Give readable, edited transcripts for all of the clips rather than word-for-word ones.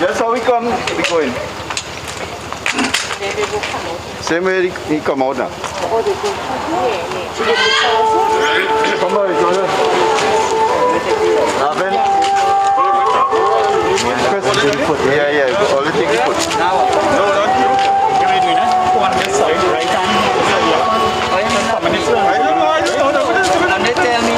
That's how we come, we go in. Same way he come out now. Come on, Jordan. Raven. Yeah, yeah, only thing you put. No, not you. Give it me, huh? On this side, right hand. I don't know. And they tell me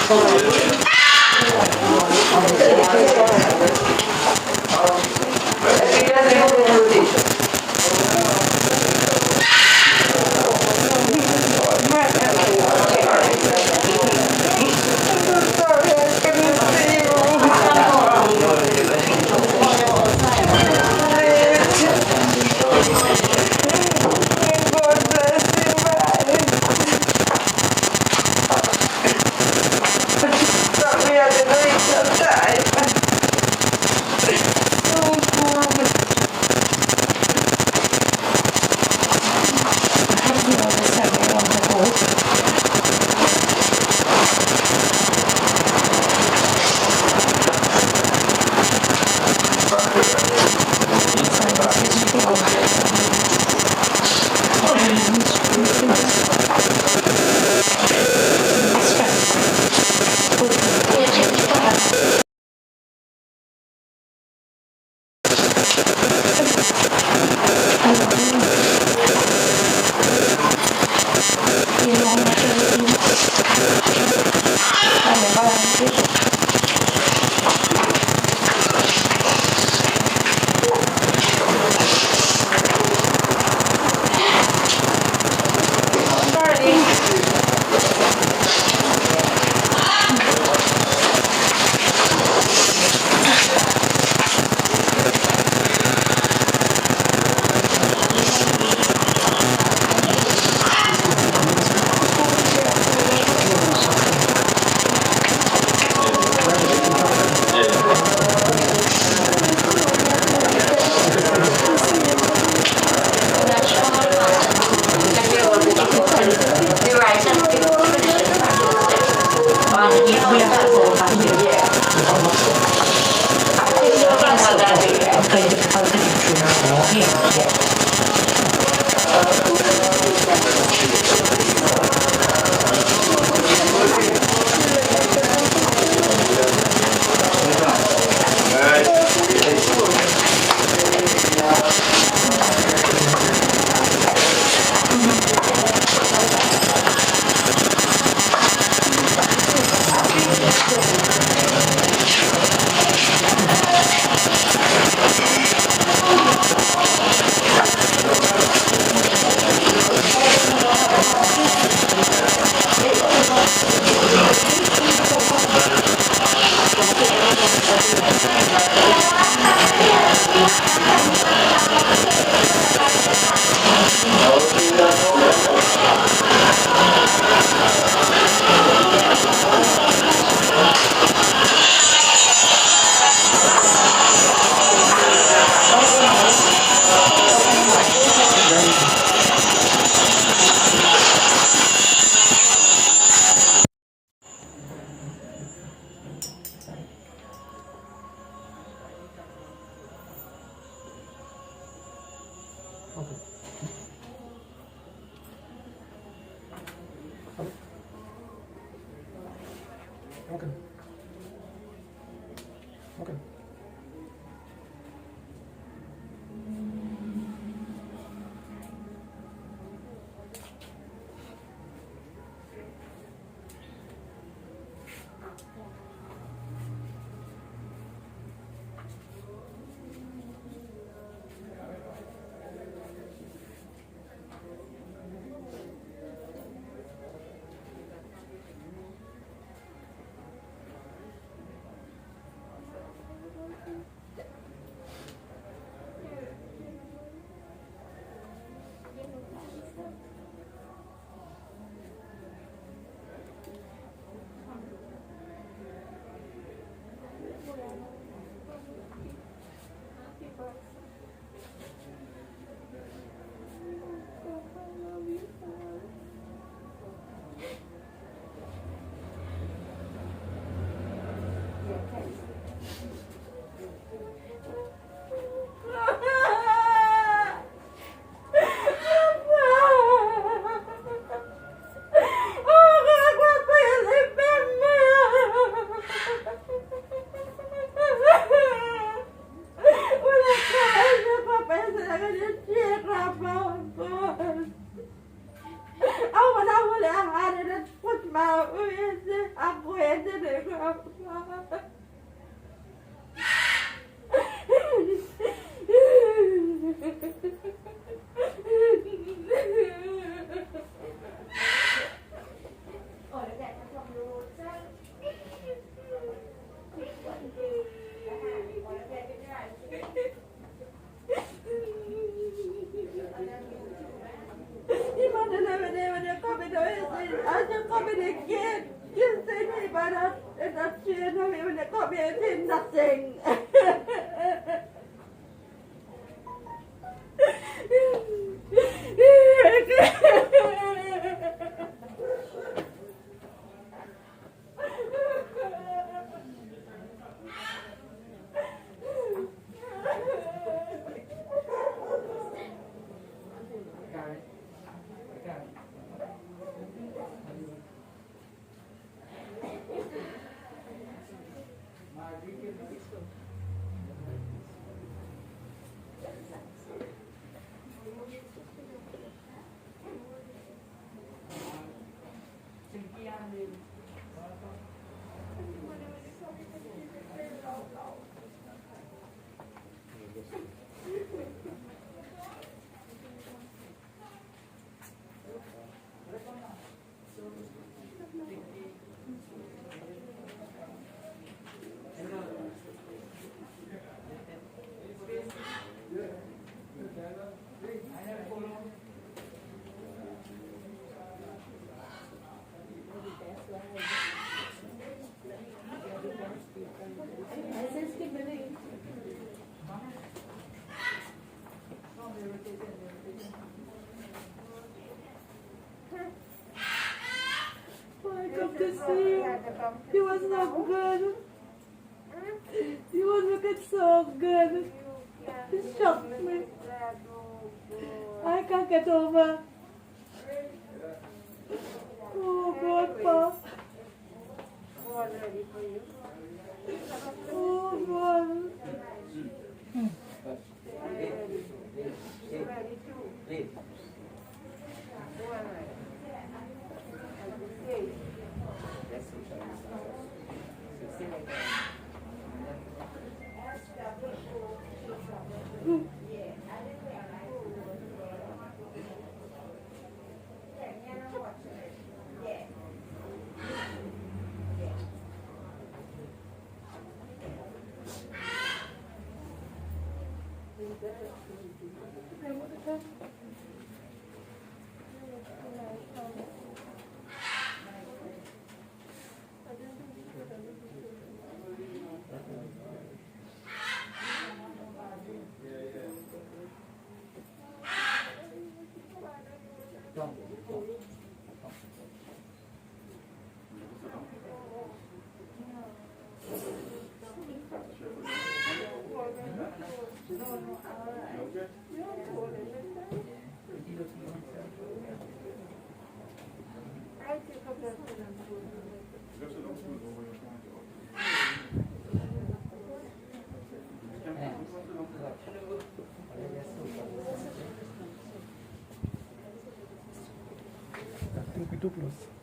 Okay. Okay.เอามาทำอะไรอาหารเนี่ยนะพูดมาเอ้ย Aku aja deh apa. Dia kommer då jag kommer igen. Just det, ni bara att tjäna mig, men det kommer jag till nothing. He was so good. He was looking so good. He shocked me. I can't get over. Oh God, Pa. Oh God. Duplos.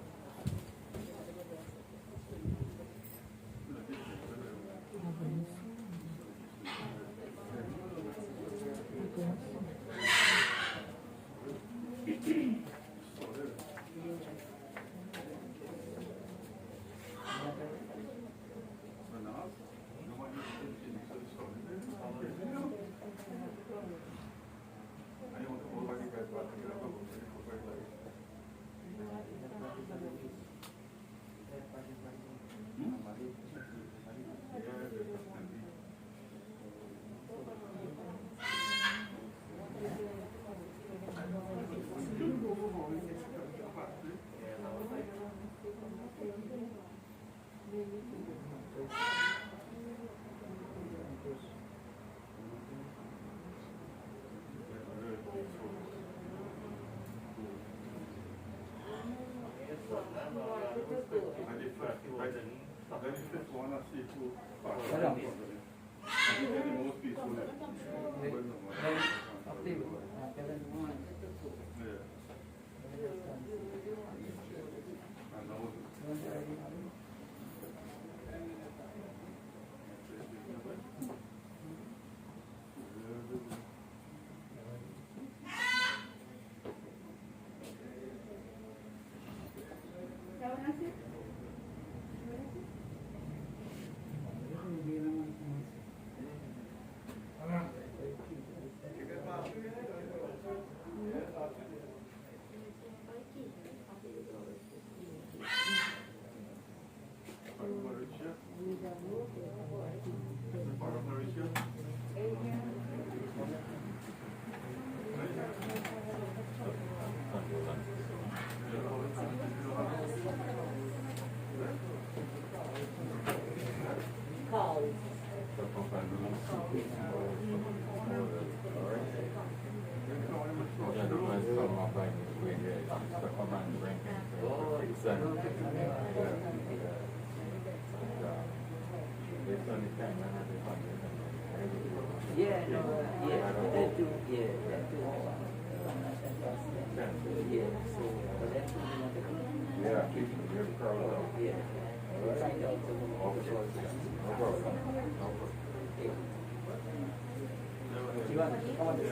Yeah, no, yeah, that too, yeah, that too. Yeah, so, but that too, Yeah, you're pro. yeah. Right now, so, No problem. you want to come on this?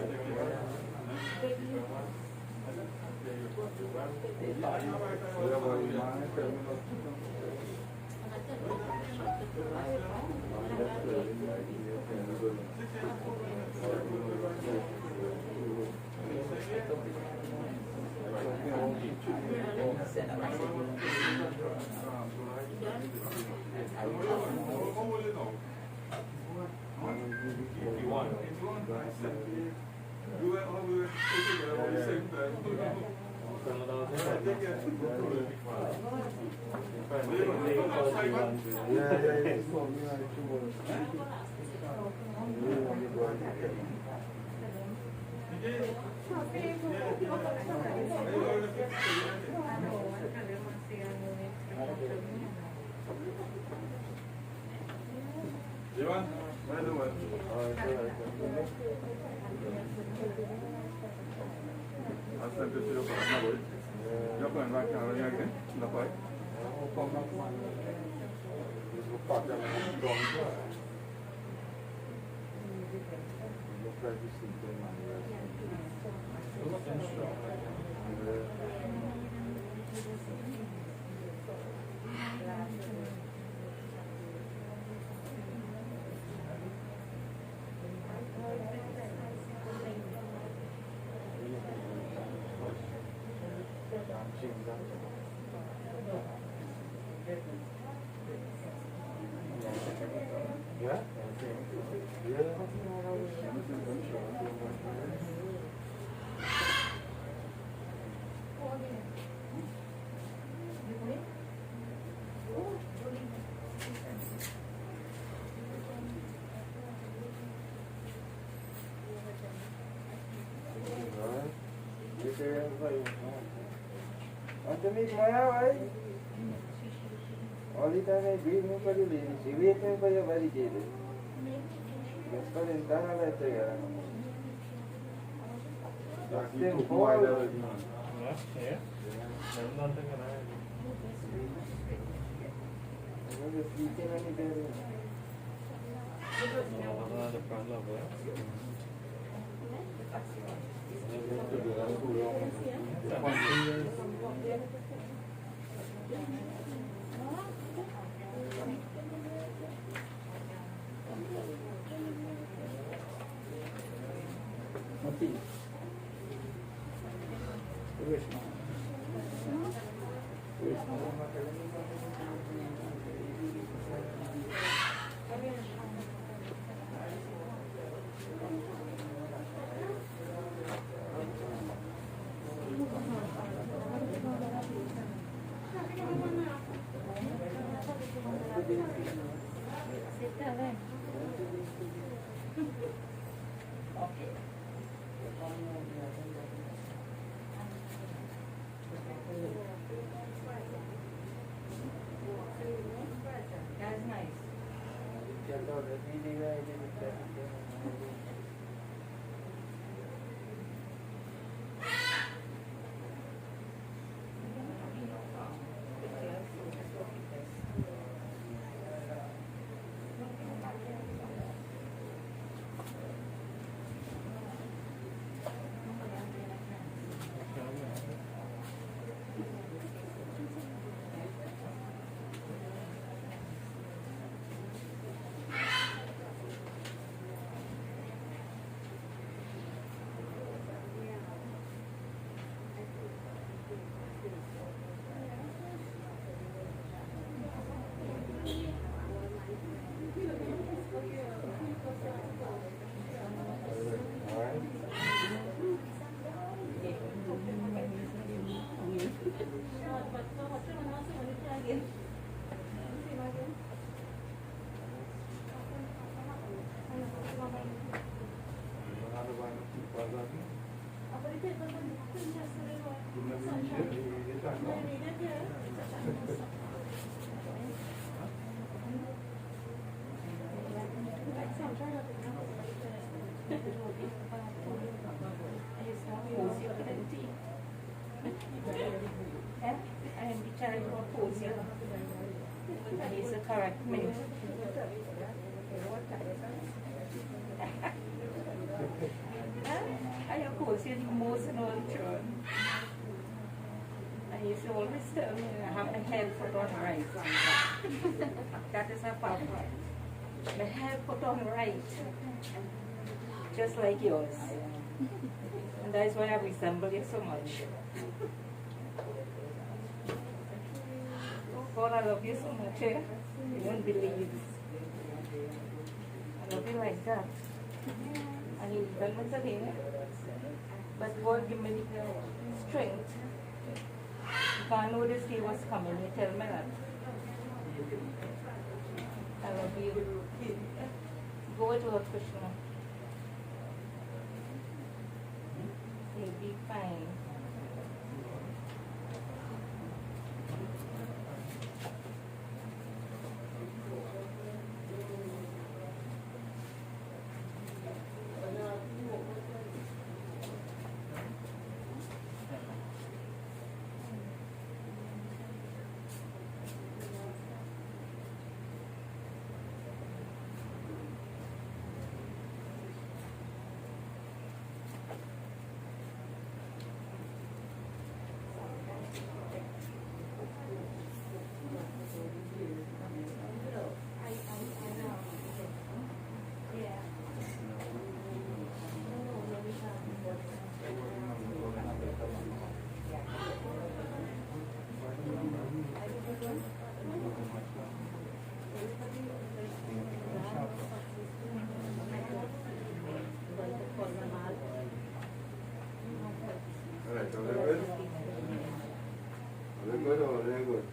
Macam ni semayang ay. Oli tane bid में पड़ी ले CV में पड़ी वाली चीज है इसका इंतहा रहता है यार I am the child who opposed you. And he's a correct man. I oppose you the most in all the children. And he used to always tell me I have my head put on right. That is a power. My head put on right. Just like yours. And that is why I resemble you so much. Oh God, I love you so much. Eh? You won't believe. I love you like that. And you done with today. But God give me the strength. If I know this day was coming, you tell me that. I love you. Go to her, Krishna. You'll be fine. Alright, so they're good? They're good or they're good?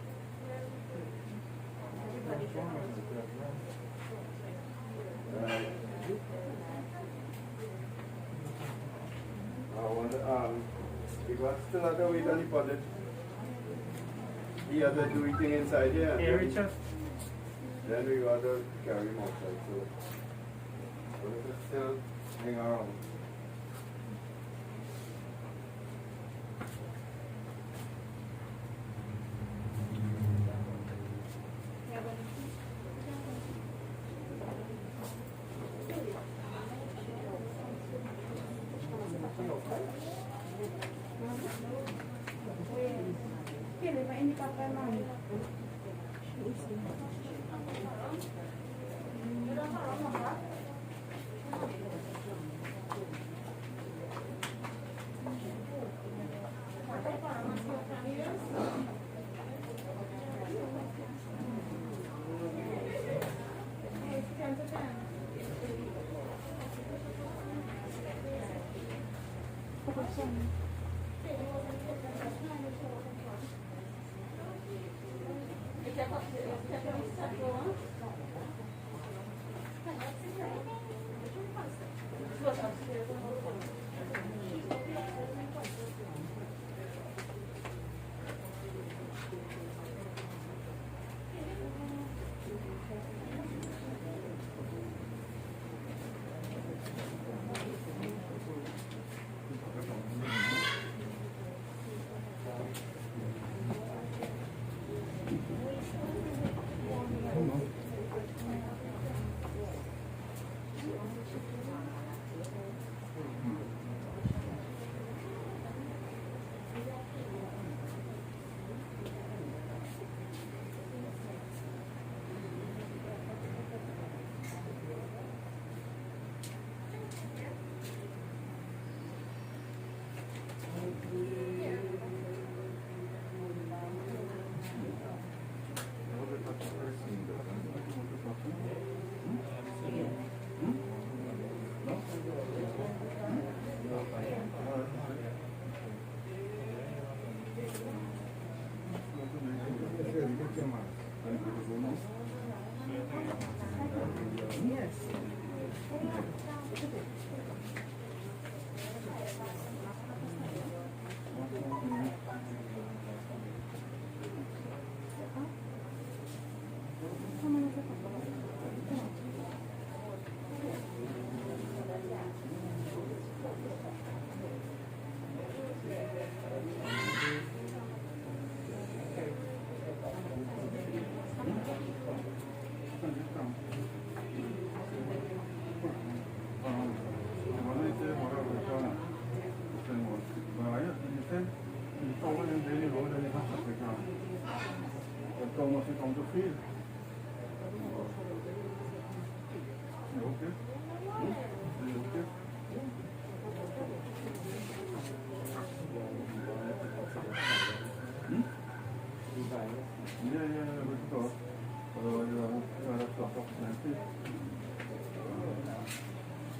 Alright. I wonder, because still have to wait on the project. He has to do everything inside here. Yeah, Richard. Then we got to carry him outside, so let us still hang around.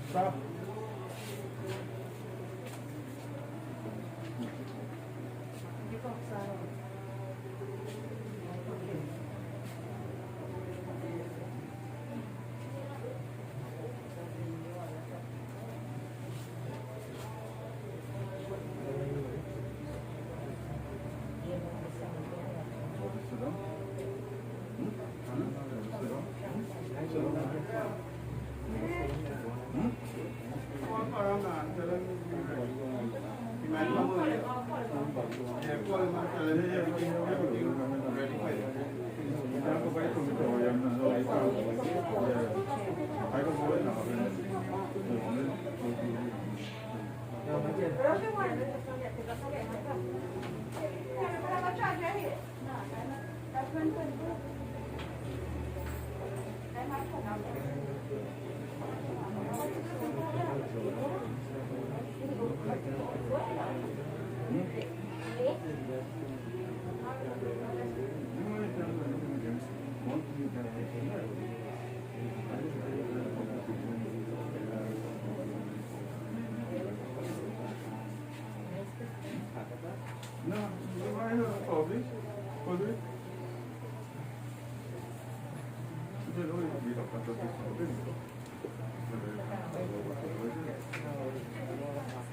Stop.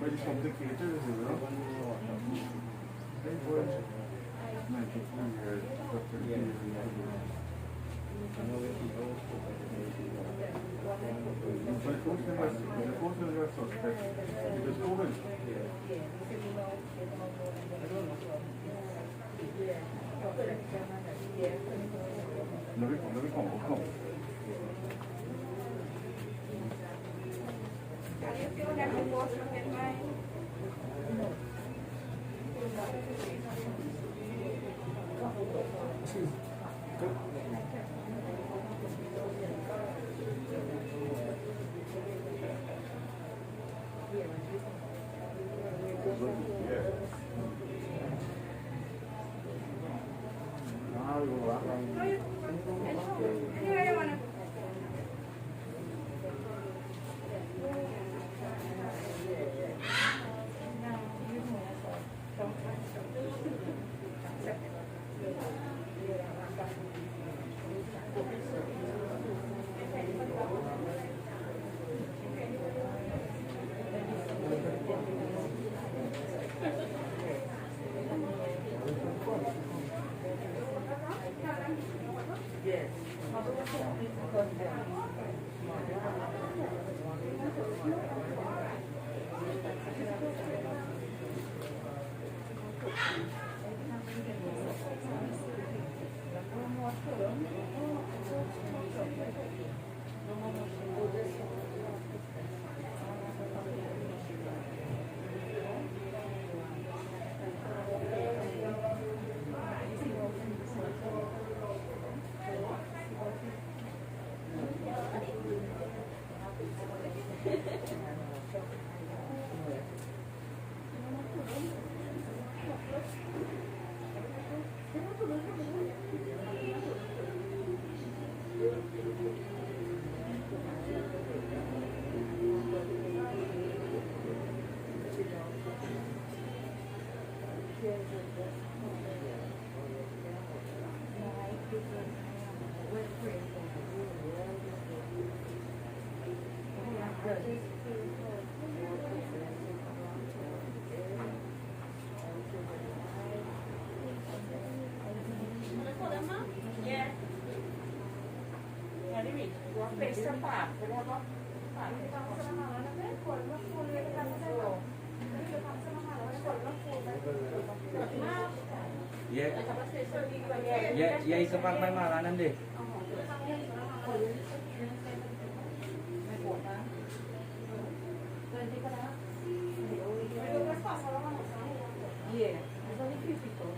But it's complicated, you know. Ya isa pang may makanan deh. Yeah, there's only few people.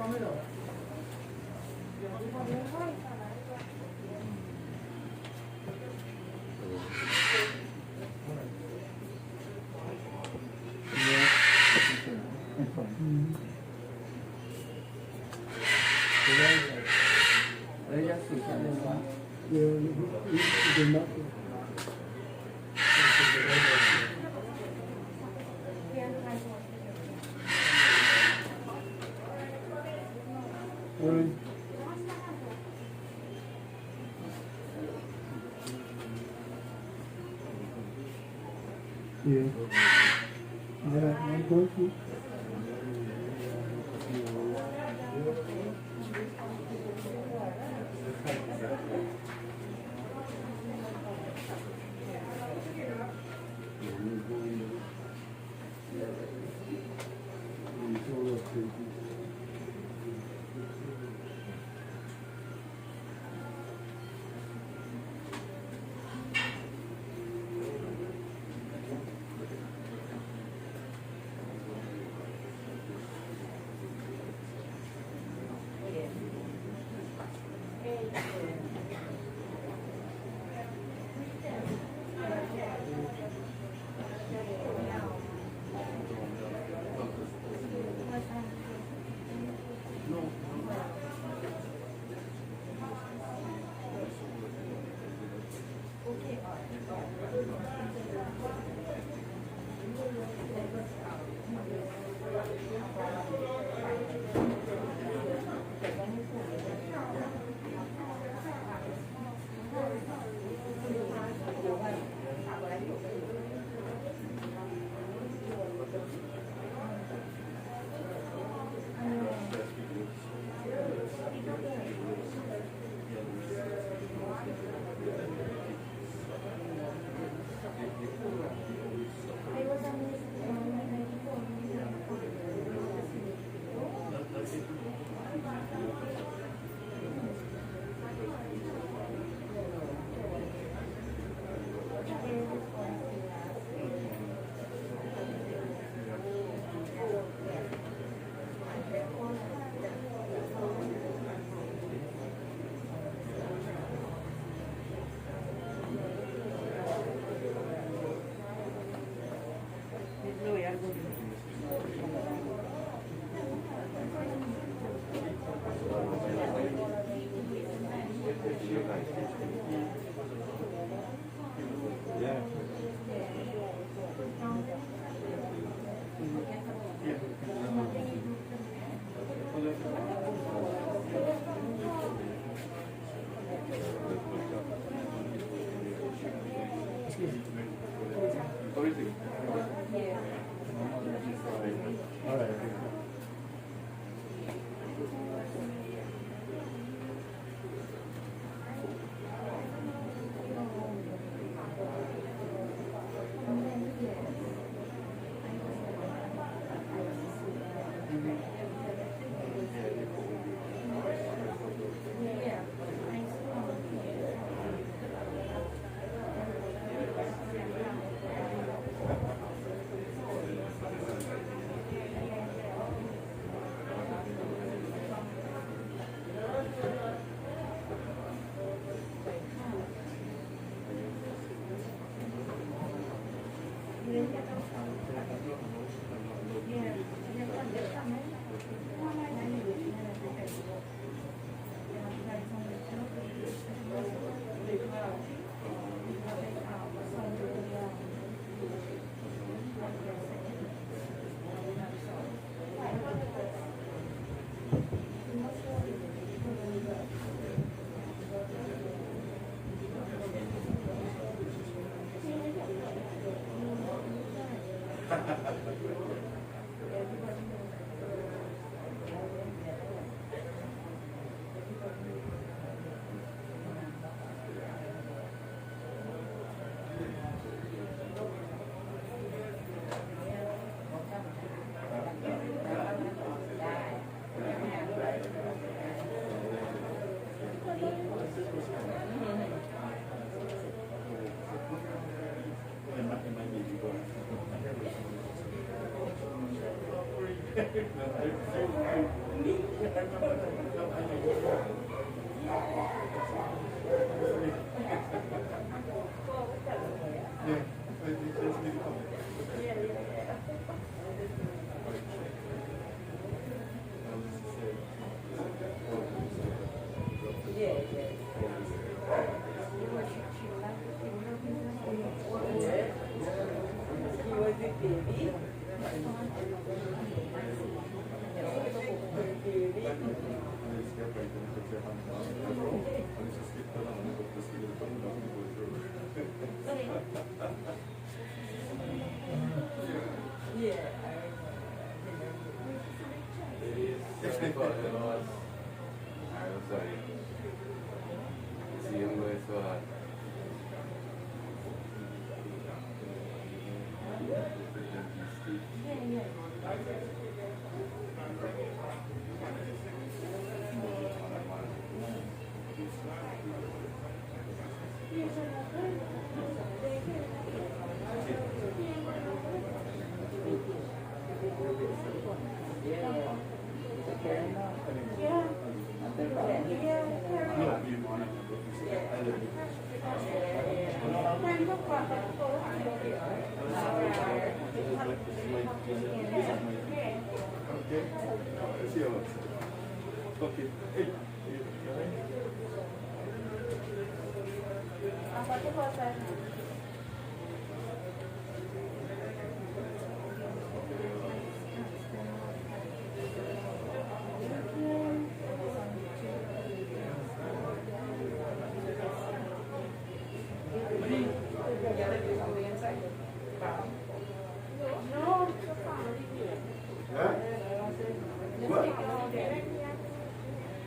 Ella susah lewat. Ya, itu nak. Yeah. Yeah, I'm going to.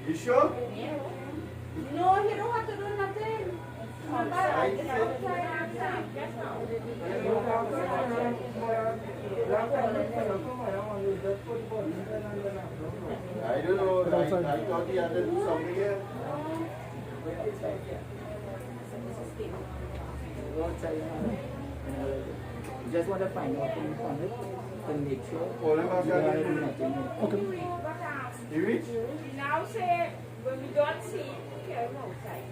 You sure? No, you don't have to do nothing. I don't know. I thought he had to do something here. Just want to find out from it and make sure All of us you are are doing doing nothing. nothing. You reach? Now say, when we don't see, carry him outside.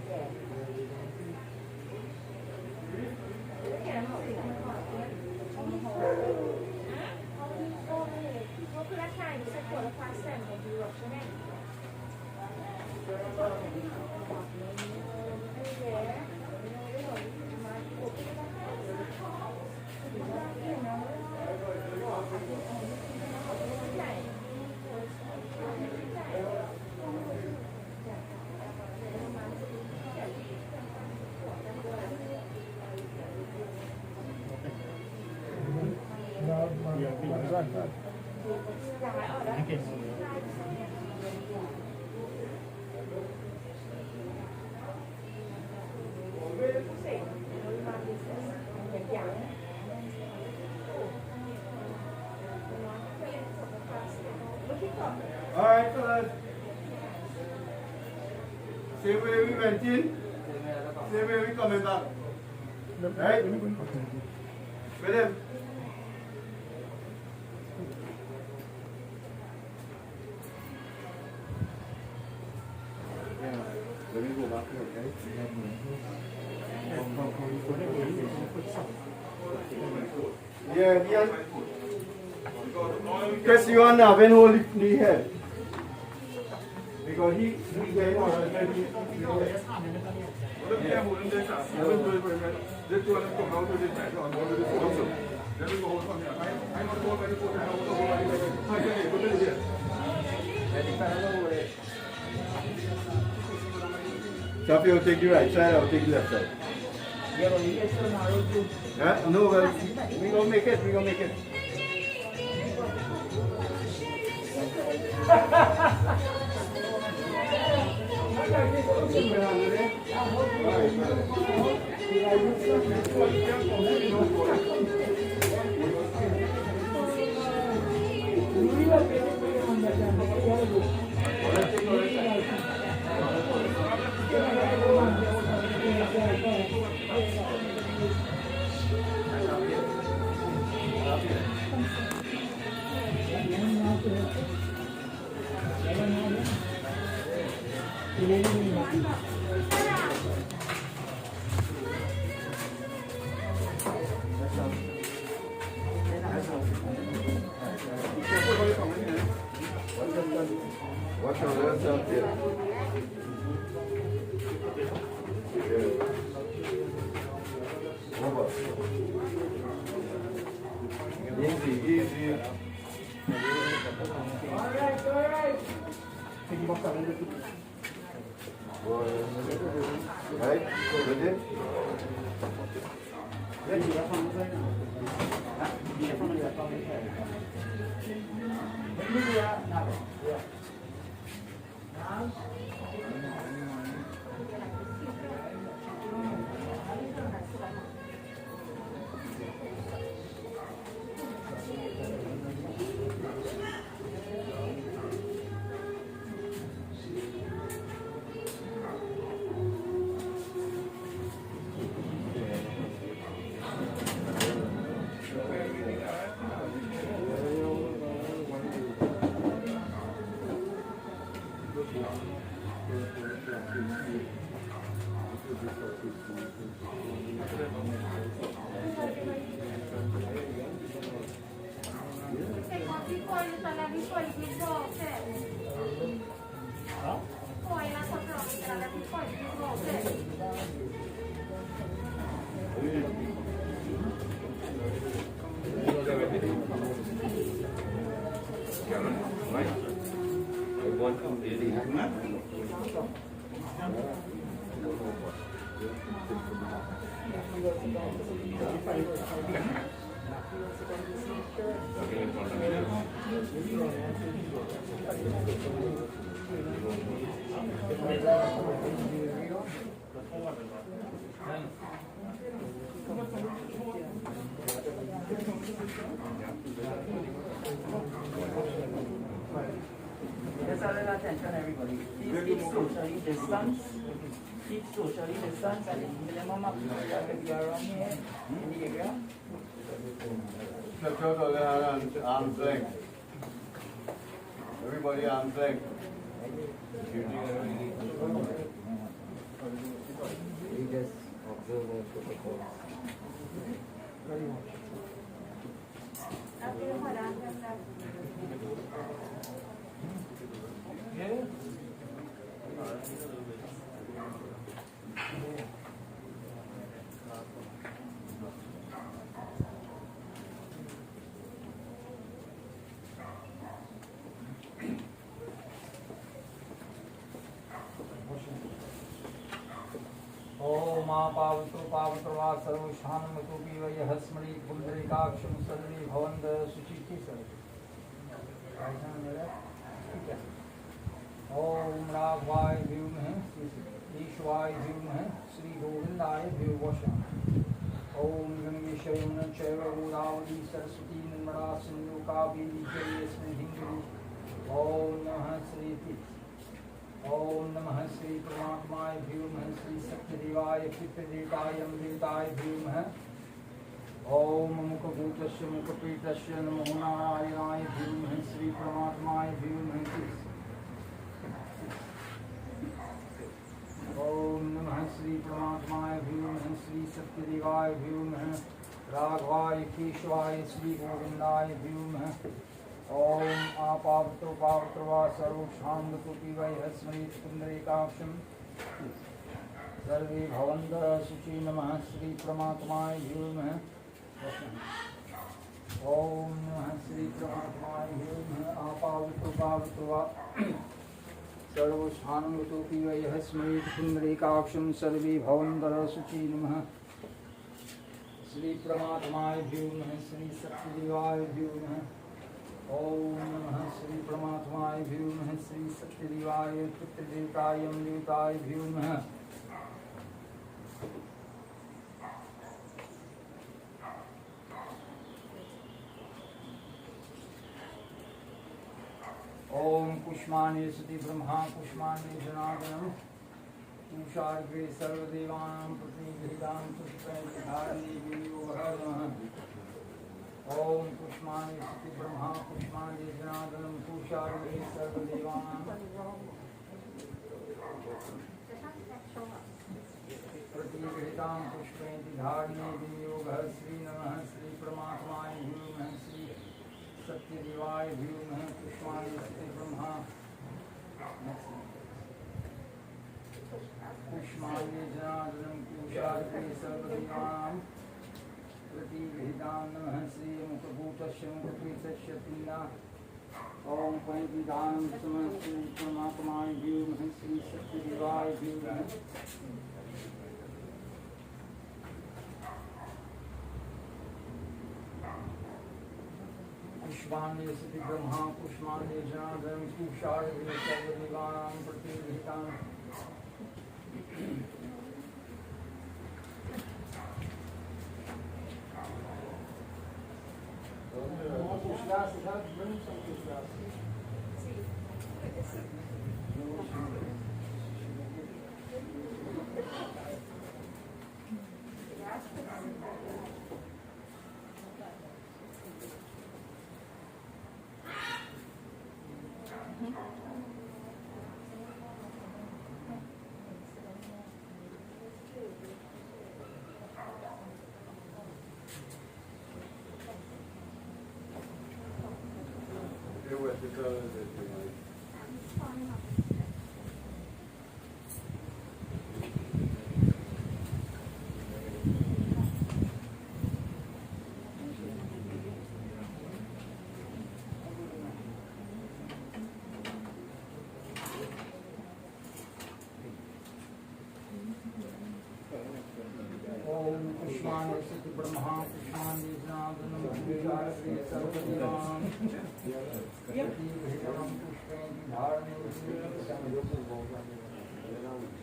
All right, fellas. Same way we went in, same way we coming back. Right? With him. Let me go back here, okay? Yeah. Chris, you and Navin hold the head. Because he getting on already. So if you take the right side, I'll take the left side. Yeah, but you get so narrow too. Huh? No, well, we gonna make it. What's on the other side there? Over. Easy, easy. Right? Ready? Just a little attention, everybody. Please keep socially distance. Keep socially distance and the minimum of people that will be around here in the area. Arms length. Everybody arms length. We just observe the protocols. ओम पावतो वा सर्वशान्मतो वै हस्मरी पुंडरीकाक्षं सर्वे भवन्त सुचिति सर्वे। ओम राघवाय विद्महे ईश्वाय धीमहि श्री गोविंदाय धीमहि। ओम गंगेशय चैव गोदावरी सरस्वती नर्मदा सिंधु कावेरी जलेस्मिन् हिंगरी। ओम नमः श्री ओम नमः श्री परमात्माय धीमहि श्री सत्यदेवाय पितृदेवताय अमृताय धीमहि। ओम मुखभूतस्य मुखपीतस्य नमो नारायणाय धीमहि श्री परमात्माय धीमहि। ओम नमः श्री परमात्माय धीमहि श्री सत्यदेवाय धीमहि राघवाय केशवाय श्री गोविंदाय धीमहि। ओम आपावतो पावतो वा सर्वशान्तो वै हस्मरी पुंडरीकाक्षं सर्वे भवन्त शुचि। नमः श्री परमात्माय धीमहि। ओम नमः श्री परमात्माय धीमहि आपावतो पावतो वा सर्वशान्तो वै हस्मरी पुंडरीकाक्षं सर्वे भवन्त शुचि। नमः श्री परमात्माय धीमहि श्री सत्यदेवाय धीमहि। ओम नमः श्री परमात्माय धीमहि श्री सत्यदेवाय पितृदेवताय अमृताय धीमहि। ओम कुष्माण्य सति ब्रह्मा कुष्माण्य जनार्दनम् तुषार्ग्रे सर्वदेवानां प्रतिगृहीतां पुष्पैर्धारणे गिरियोगः नमः। ओम कुष्माण्य सति ब्रह्मा कुष्माण्य जनार्दनम् तुषार्ग्रे सर्वदेवानां प्रतिगृहीतां पुष्पेति धारणे विनियोगः श्री नमः श्री परमात्माय धीमहि श्री सत्यदेवाय धीमहि पुष्पाणि श्री ब्रह्मा पुष्पाणि जनार्दनं कुशाग्रे सर्वदेवानां प्रतिगृहीतां नमः श्री मुखभूतस्य मुखपीतस्य पिन्ना ओम पंचदानं समस्तु परमात्माय धीमहि श्री सत्यदेवाय धीमहि पुष्पाण्य श्री ब्रह्मा पुष्पाण्य जनार्दनं कुशाग्रे सर्वदेवानां प्रतिगृहीतां पुष्पाण्य श्री ब्रह्मा पुष्पाण्य जनार्दनं कुशाग्रे सर्वदेवानां प्रतिगृहीतां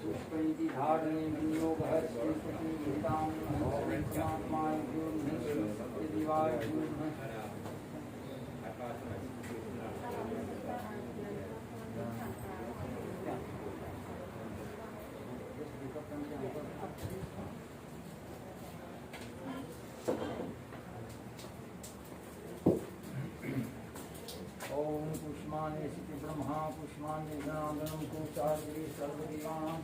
पुष्पेति धारणे विनियोगः श्री प्रतिगृहीतां नमः श्री परमात्माय धीमहि श्री सत्यदेवाय धीमहि ओम पुष्पाण्य Shri Brahma पुष्पाण्य जनार्दनं कुशाग्रे सर्वदेवानां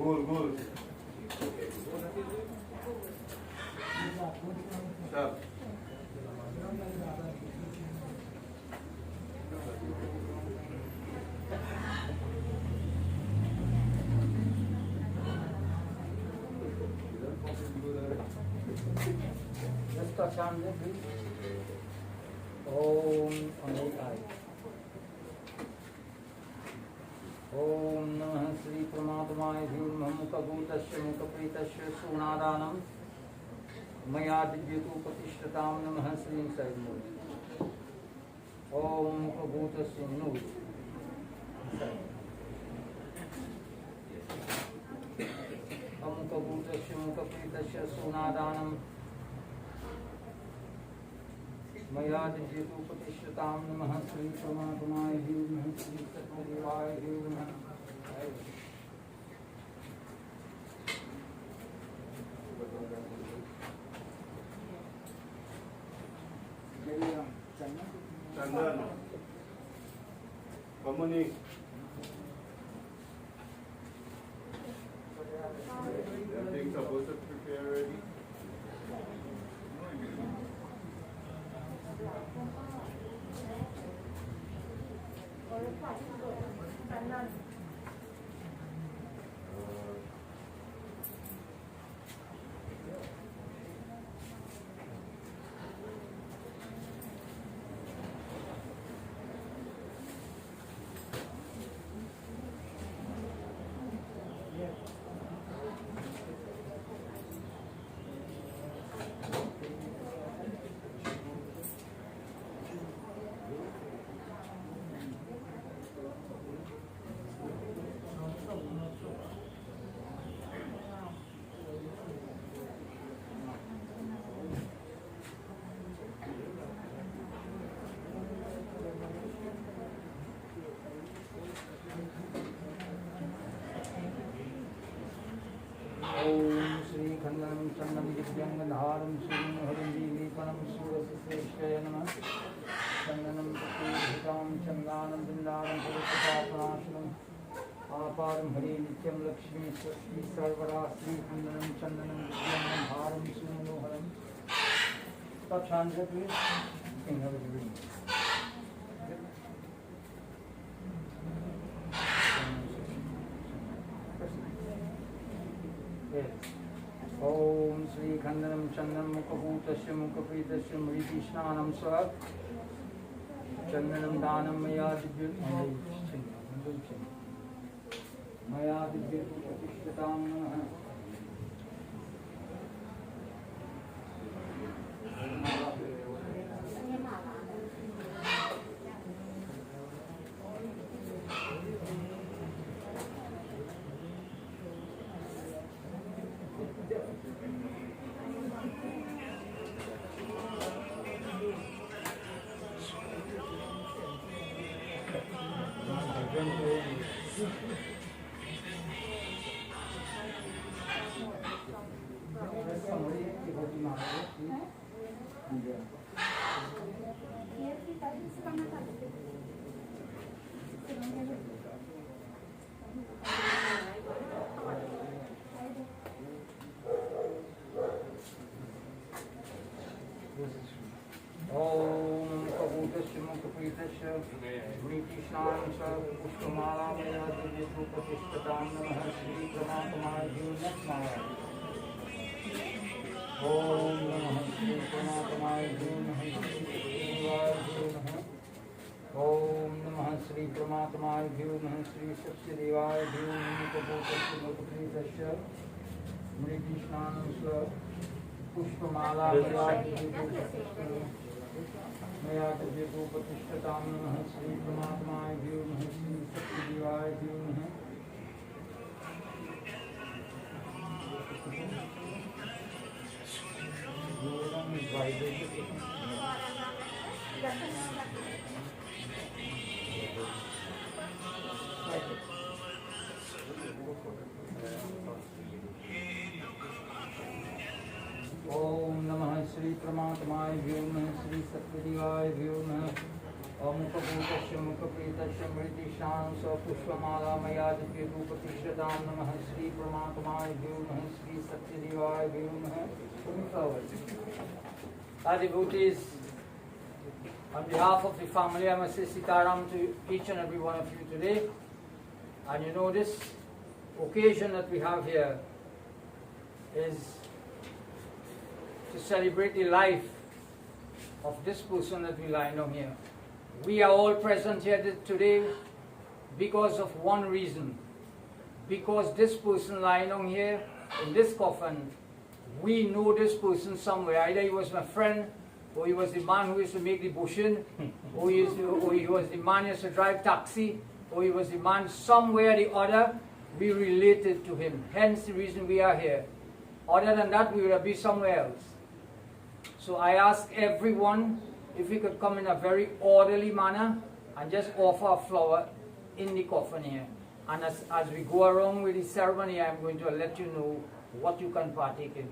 Goal. Stop. Just touch on there, please. Om Amritai. Om Namah Shri Paramatmaya Dhimam Mukhabhutasya Mukhapretasya Sunadanam Maya Divyatu Patishtatam Namah Shri Saidmurti. Om Mukhabhutasya Nuri. Mukhabhutasya Mukhapretasya Sunadanam मया दिव्यतु प्रतिष्ठतां नमः श्री परमात्माय धीमहि श्री सत्यदेवाय धीमहि Chandan. Pamuni. Everything's supposed to prepare ready. दिव्यंगधारं सुहृदं दीपनं सूरसश्रेष्ठय नमः चन्दनं प्रतीर्भितां चन्दानं बिन्दानं पुरुषपापनाशनम् आपारं हरे नित्यं लक्ष्मी स्वस्ति सर्वदा श्रीखण्डनं चन्दनं दिव्यंगधारं सुमनोहरं तत्शान्ति ओम श्री खंडनम चंदन मुखभूतस्य मुखप्रीतस्य मृतिष्णानं स्व चंदनम दानं मया दिव्य प्रतिष्ठितां नमः ओम नमः श्री परमात्माय नमः श्री सत्यदेवाय मुखभूतस्य मुखप्रीतस्य मृतिष्णानं स्व पुष्पमाला मया दिव्यरूपतिष्ठतां नमः श्री परमात्माय नमः श्री सत्यदेवाय नमः ओम नमः श्री परमात्माय नमः श्री सत्यदेवाय नमः मुखभूतस्य मुखप्रीतस्य मृतिष्णानं स्व पुष्पमाला मया दिव्यरूपतिष्ठतां नमः श्री परमात्माय नमः श्री सत्यदेवाय नमः. Our devotees, on behalf of the family, I must say Sitaram to each and every one of you today. And you know, this occasion that we have here is to celebrate the life of this person that we lie down here. We are all present here today because of one reason. Because this person lying down here in this coffin, we know this person somewhere. Either he was my friend, or he was the man who used to make the bushing, or he was the man who used to drive taxi, or he was the man somewhere or the other, we related to him. Hence the reason we are here. Other than that, we would be somewhere else. So I ask everyone if we could come in a very orderly manner and just offer a flower in the coffin here. And as we go around with the ceremony, I'm going to let you know what you can partake in.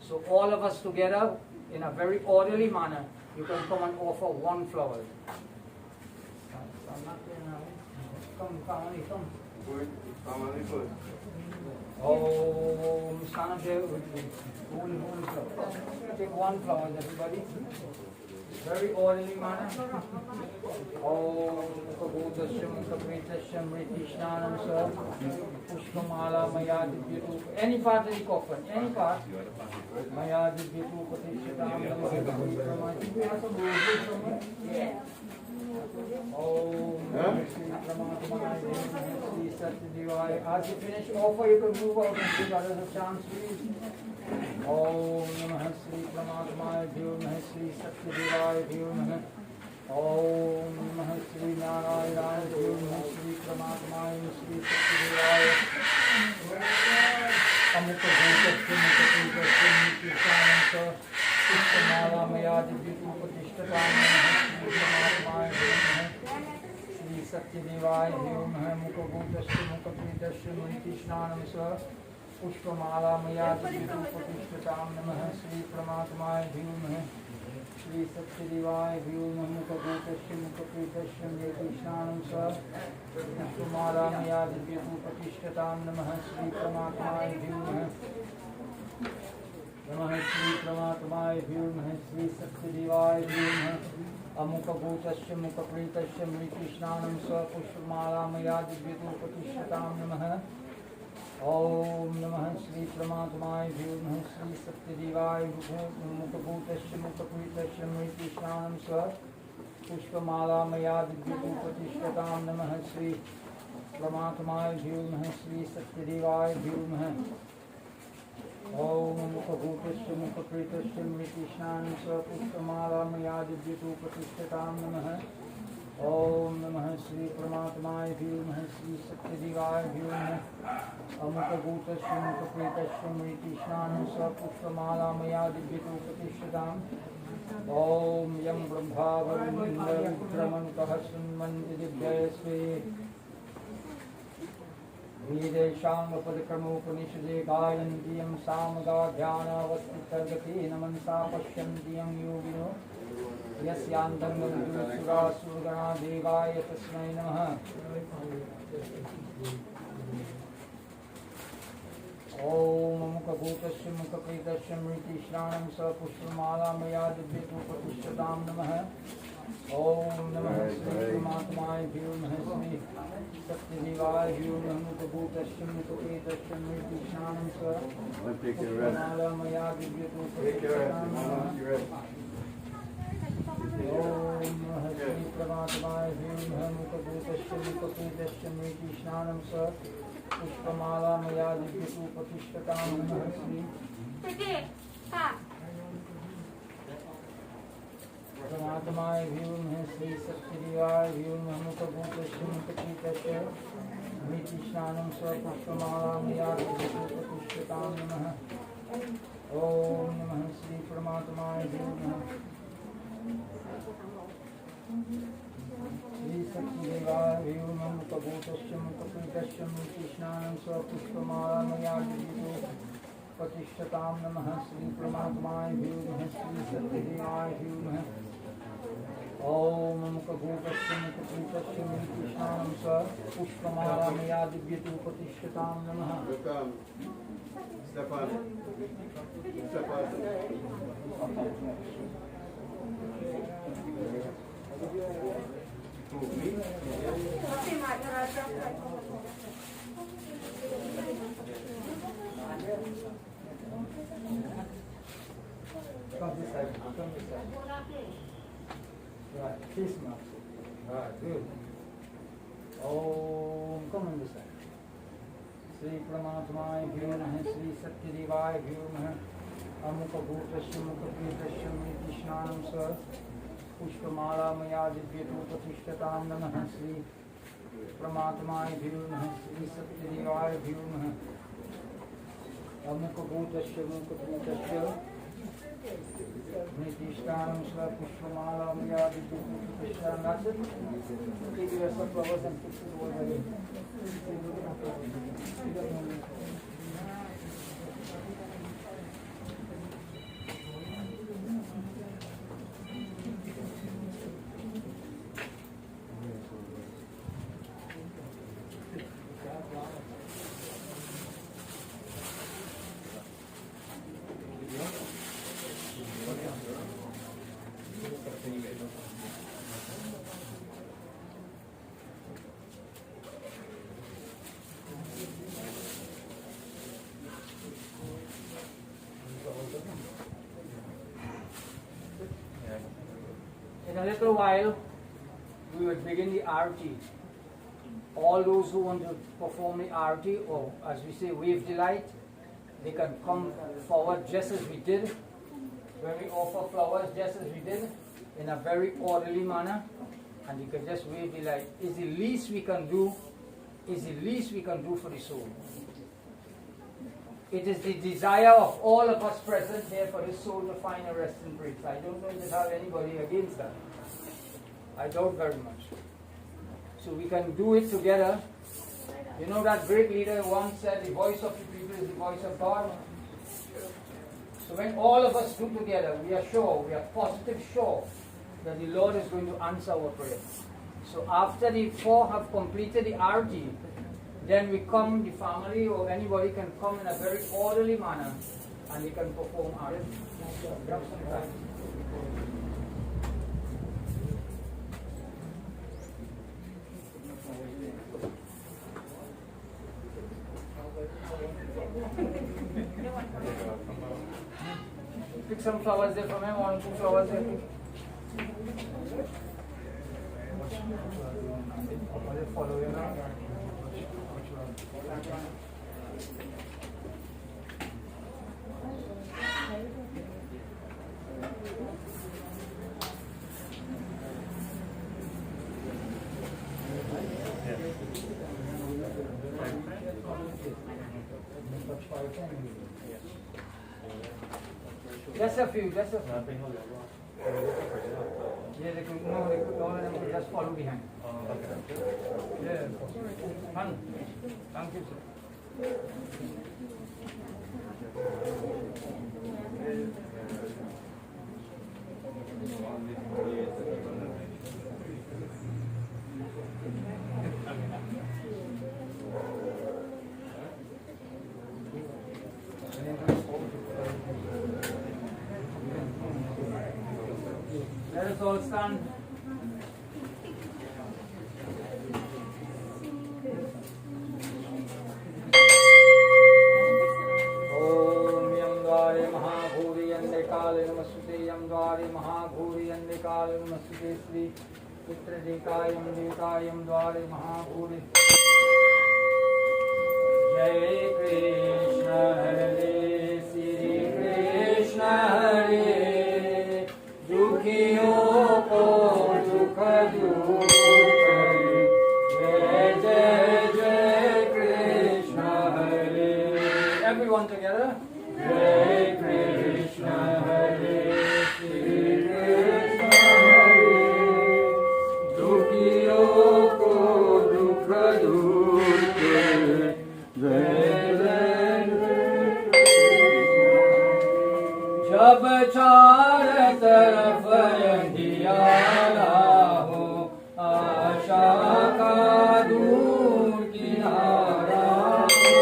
So all of us together, in a very orderly manner, you can come and offer one flower. Come, family, come. Family first. Oh, stand up there. Take one flower, everybody. Very orderly manner. Oh, Mukhobhutasya Mukhapritashya Mritishnanam Sir Pushpamala Maya Divyarup. Any part of the coffin, any part. Maya Divyarup Patishatam. I think we have some roses somewhere. Yeah. Oh, as you finish offer, you can move out and give others a chance, please. Om Namah Sri Paramatmaya Namaha Sri Satyadevaya Namaha. Om Namah Sri Narayana Namaha Sri Paramatmaya Sri Satyadevaya. Amrita Bhutasya Mukhaputasya Mukhishananta Pushpamala Maya Divyarupatishthatam Namaha Sri Paramatmaya Namaha Sri Satyadevaya Namaha Mukhabhutasya Mukhaputasya Mukhishananta पुष्पमाला मया प्रतिष्ठितां नमः श्री परमात्माय धीमहि श्री सत्यदेवाय धीमहि मुखभूतस्य मुखप्रीतस्य मे कृष्णानं स पुष्पमाला मया प्रतिष्ठितां नमः श्री परमात्माय धीमहि नमः श्री परमात्माय धीमहि श्री सत्यदेवाय धीमहि अमुकभूतस्य मुखप्रीतस्य मे कृष्णानं स पुष्पमाला मया प्रतिष्ठितां नमः ओम नमः श्री परमात्माय धीमहि श्री सत्यदेवाय मुखभूतस्य मुखप्रीतस्य मे कृष्णानं स पुष्पमाला मया प्रतिष्ठितां नमः श्री परमात्माय धीमहि श्री सत्यदेवाय धीमहि ओम मुखभूतस्य मुखप्रीतस्य मे कृष्णानं स पुष्पमाला मया प्रतिष्ठितां नमः ओम नमः श्री परमात्माय धीमहि श्री सत्यदेवाय धीमहि अमुकभूतस्य मुखप्रीतस्य मे कृष्णानं स पुष्पमाला मया प्रतिष्ठिताम् ओम यं ब्रह्मा वरुणेन्द्ररुद्रमन्तः शृण्वन्ति दिव्यस्वे वेदैशाङ्गपदक्रमोपनिषदे गायन्ति यं सामगाध्यानावस्थितगतेन मनसा पश्यन्ति यं योगिनो यस्यान्तं सुरासुरगणा देवाय तस्मै नमः ओम मुखभूतस्य मुखप्रीतस्य मे कृष्णानं स पुष्पमाला मया प्रतिष्ठितां नमः ओम नमः श्री परमात्माय धीमहि श्री सत्यदेवाय धीमहि मुखभूतस्य मुखप्रीतस्य मे कृष्णानं स पुष्पमाला मया प्रतिष्ठितां नमः ओम नमः श्री परमात्माय धीमहि मुखभूतस्य मुखप्रीतस्य मे कृष्णानं स पुष्पमाला मया प्रतिष्ठितां नमः श्री परमात्माय धीमहि श्री सत्यदेवाय धीमहि मुखभूतस्य मुखप्रीतस्य मे कृष्णानं स पुष्पमाला मया प्रतिष्ठितां नमः ओम नमः श्री परमात्माय धीमहि श्री सत्यदेवाय धीमहि मुखभूतस्य मुखप्रीतस्य मे कृष्णानं स पुष्पमाला मया प्रतिष्ठितां नमः श्री परमात्माय धीमहि श्री सत्यदेवाय धीमहि ओम मुखभूतस्य मुखप्रीतस्य मे कृष्णानं स पुष्पमाला मया प्रतिष्ठितां नमः Stefan. Come this side. Right, kiss mark. Right, good. Om, come on this side. Shri परमात्माय धीमहि श्री सत्यदेवाय धीमहि अमुकभूतस्य मुखप्रीतस्य मे कृष्णानं स पुष्पमाला मया प्रतिष्ठितां नमः श्री परमात्माय धीमहि श्री सत्यदेवाय धीमहि अमुकभूतस्य मुखप्रीतस्य मे कृष्णानं स पुष्पमाला मया प्रतिष्ठितां In a little while, we will begin the arati. All those who want to perform the arati, or as we say, wave delight, they can come forward just as we did, when we offer flowers, just as we did, in a very orderly manner, and you can just wave delight. Is the least we can do, is the least we can do for the soul. It is the desire of all of us present here for the soul to find a resting place. I don't know if I have anybody against that. I doubt very much. So we can do it together. You know that great leader once said, the voice of the people is the voice of God. So when all of us do together, we are sure, we are positive sure that the Lord is going to answer our prayer. So after the four have completed the arti, then we come, the family or anybody can come in a very orderly manner and we can perform arti. Grab some time. Pick some flowers there from him, 1 or 2 flowers there. Follow you now. Just a few, just a few. Yeah, they could, no, they could, all of them could just follow behind. Yeah, thank you, sir. Let us all stand. Om Yam Dware Mahabhuri Yande Kale Namasute Yam Dware Mahabhuri Yande Kale Namasute Sri Pitra Dekayam Dekayam Dware Mahabhuri. Jai Krishna Hare Sri Krishna Hare Dukhiyon ko dukh dur kare. Jai Jai Jai Krishna Hare. Everyone together. Jai Krishna Hare Sri Krishna Hare Dukhiyon ko dukh dur kare. Jai Jai जब चार तरफ अंधियारा हो आशा का दूर किनारा हो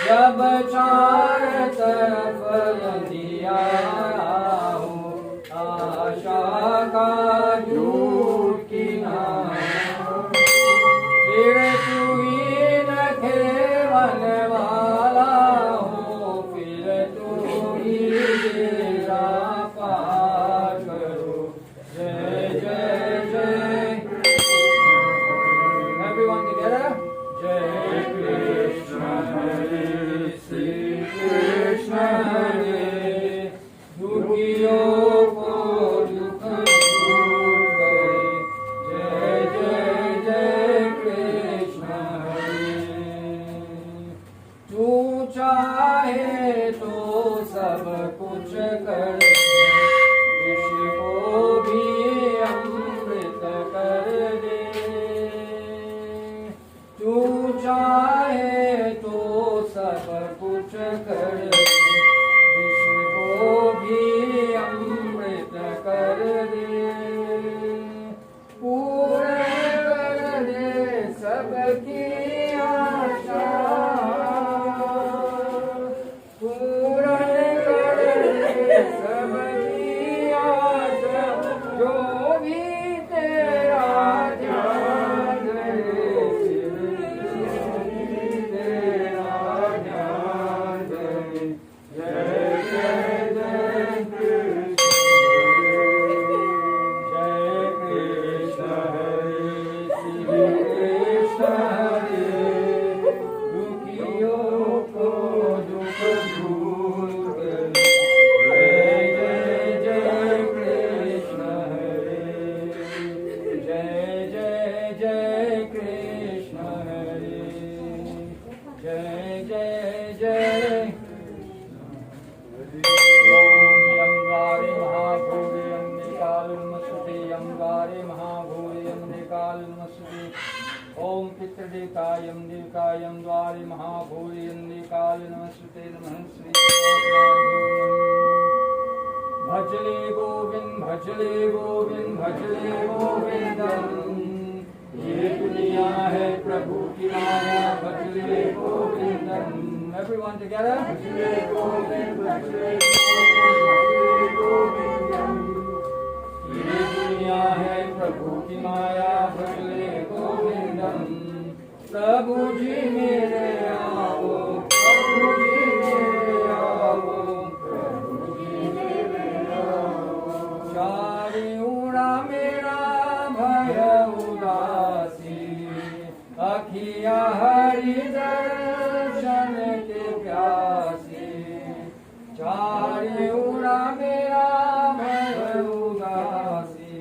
जब चार तरफ अंधियारा हो आशा का दूर किनारा फिर तू ही न खेवन वाला पार करो. Jai Jai Jai. Everyone together. Jai Krishna Hare Sri Krishna Hare Dukhiyon ko dukh dur kare. Jai Jai Jai Krishna Hare. Tu चाहे तो सब कुछ कर दे विष को भी अमृत कर दे तू चाहे तो सब कुछ कर दे विष को भी अमृत कर दे पूरे कर दे सबकी आशा ओम पितृदेवतायं देवकायं द्वारे महाभूरियन्दिकाय नमस्ते नमः श्री भजले गोविंद भजले गोविंद भजले गोविंदम। ये दुनिया है प्रभु की माया भजले गोविंदम। Everyone together. भजले गोविंद भजले गोविंदम। ये दुनिया है प्रभु की माया भजले गोविंदम। प्रभु जी मेरे आओ प्रभु जी मेरे आओ प्रभु जी मेरे आओ। चारि उड़ा मेरा भय उदासी अखिया हरि दर्शन के प्यासी। चारि उड़ा मेरा भय उदासी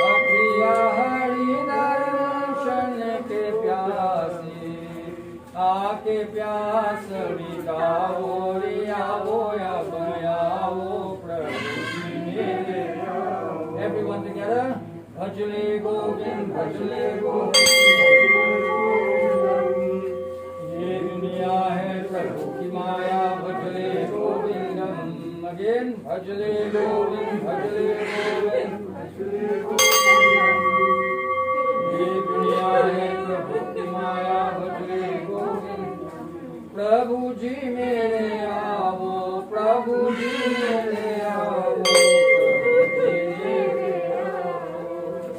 अखिया हरि दर्शन के प्यासी। आके प्यास मिटाओ रियाओ अभयाओ प्रभु जी मेरे आओ। Everyone together. भजले गोविंद भजले गोविंद। ये दुनिया है प्रभु की माया भजले गोविंदम। Again, भजले गोविंद भजले गोविंद भजले गोविंद। ये दुनिया है प्रभु की माया भजले गोविंद। प्रभु जी मेरे आओ प्रभु जी मेरे आओ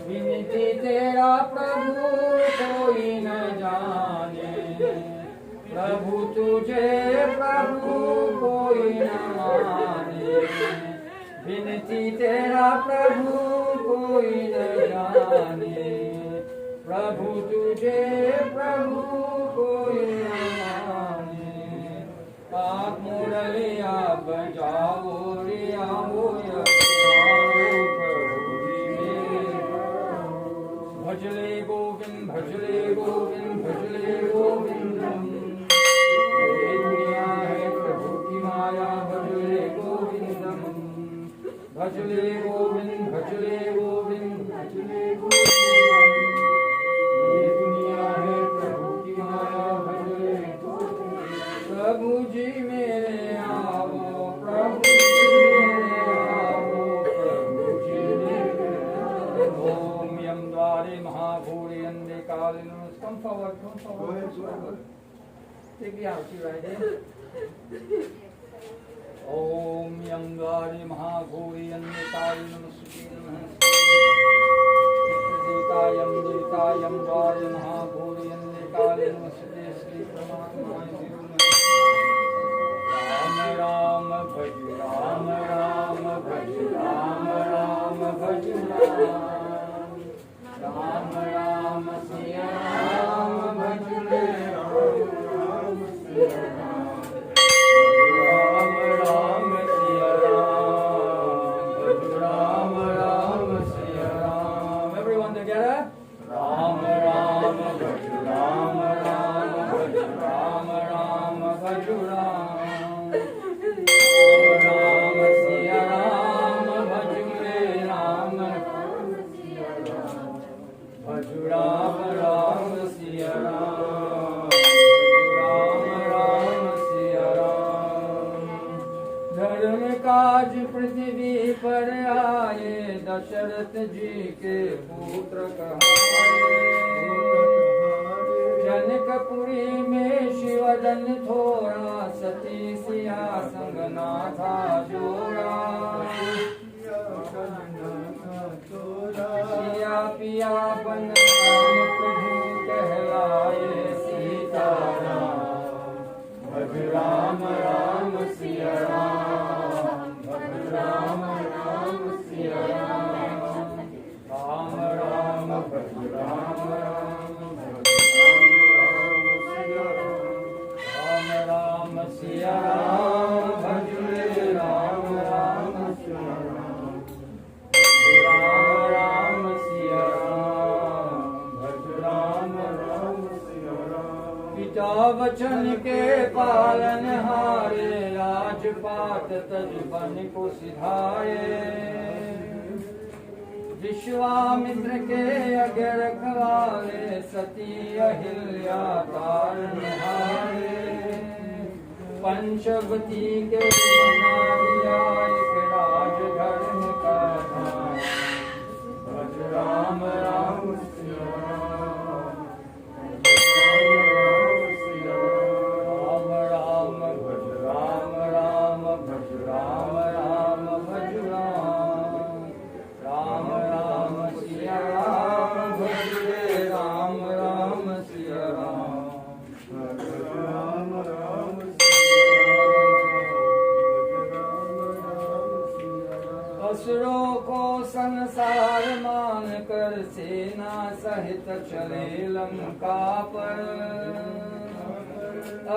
विनती तेरा प्रभु कोई न जाने। प्रभु तुझे प्रभु कोई न माने। विनती तेरा प्रभु कोई न जाने। प्रभु तुझे प्रभु कोई न माने। आप मुरलिया बजाओ रियाओ भजले गोविंद भजले गोविंद भजले गोविंदम। ये दुनिया है प्रभु की माया भजले गोविंदम। भजले गोविंद भजले गोविंद भजले गोविंद। ये दुनिया है प्रभु की माया भजले गोविंद। प्रभु जी मेरे आओ प्रभु जी मेरे आओ प्रभु जी मेरे आओ। ओम यम द्वारे महाभूरि अंधकालिनो। Come forward, come forward. Take the arti right there. ओम यम द्वारे महाभूरि अंधकालिनो देवतायं देवतायं द्वारे महाभूरि अंधकालिनो श्री परमात्माय राम राम भज राम राम भज राम राम भज राम राम सिया राम भज राम सिया राम राम सिया राम भज राम राम सिया राम। Everyone together. राम राम भज राम राम भज राम राम भज राम। राम सिया राम भज रे राम भज राम राम सिया राम राम राम सिया राम। धर्म काज पृथ्वी पर आए दशरथ जी के पुत्र कहाए। जनकपुरी में शिवदन थोड़ा सती सिया संग नाथा जोड़ा। सिया पिया बन राम प्रभु कहलाए सीताराम। भज राम राम सिया राम भज राम राम सिया राम। राम राम भज राम राम भज राम राम सिया राम भज रे राम राम सिया राम। राम राम सिया राम भज राम राम सिया राम। पिता वचन के पालन हारे राजपाट तज बन को सिधाए। विश्वामित्र के आगे रखवाले सती अहिल्या तारनहारे पंचवती के बना दिया एक राज धर्म का भज राम राम राम भज राम राम भज राम राम भज राम राम सिया राम भज रे राम राम सिया राम राम असुरों को संसार मान कर सेना सहित चले लंका पर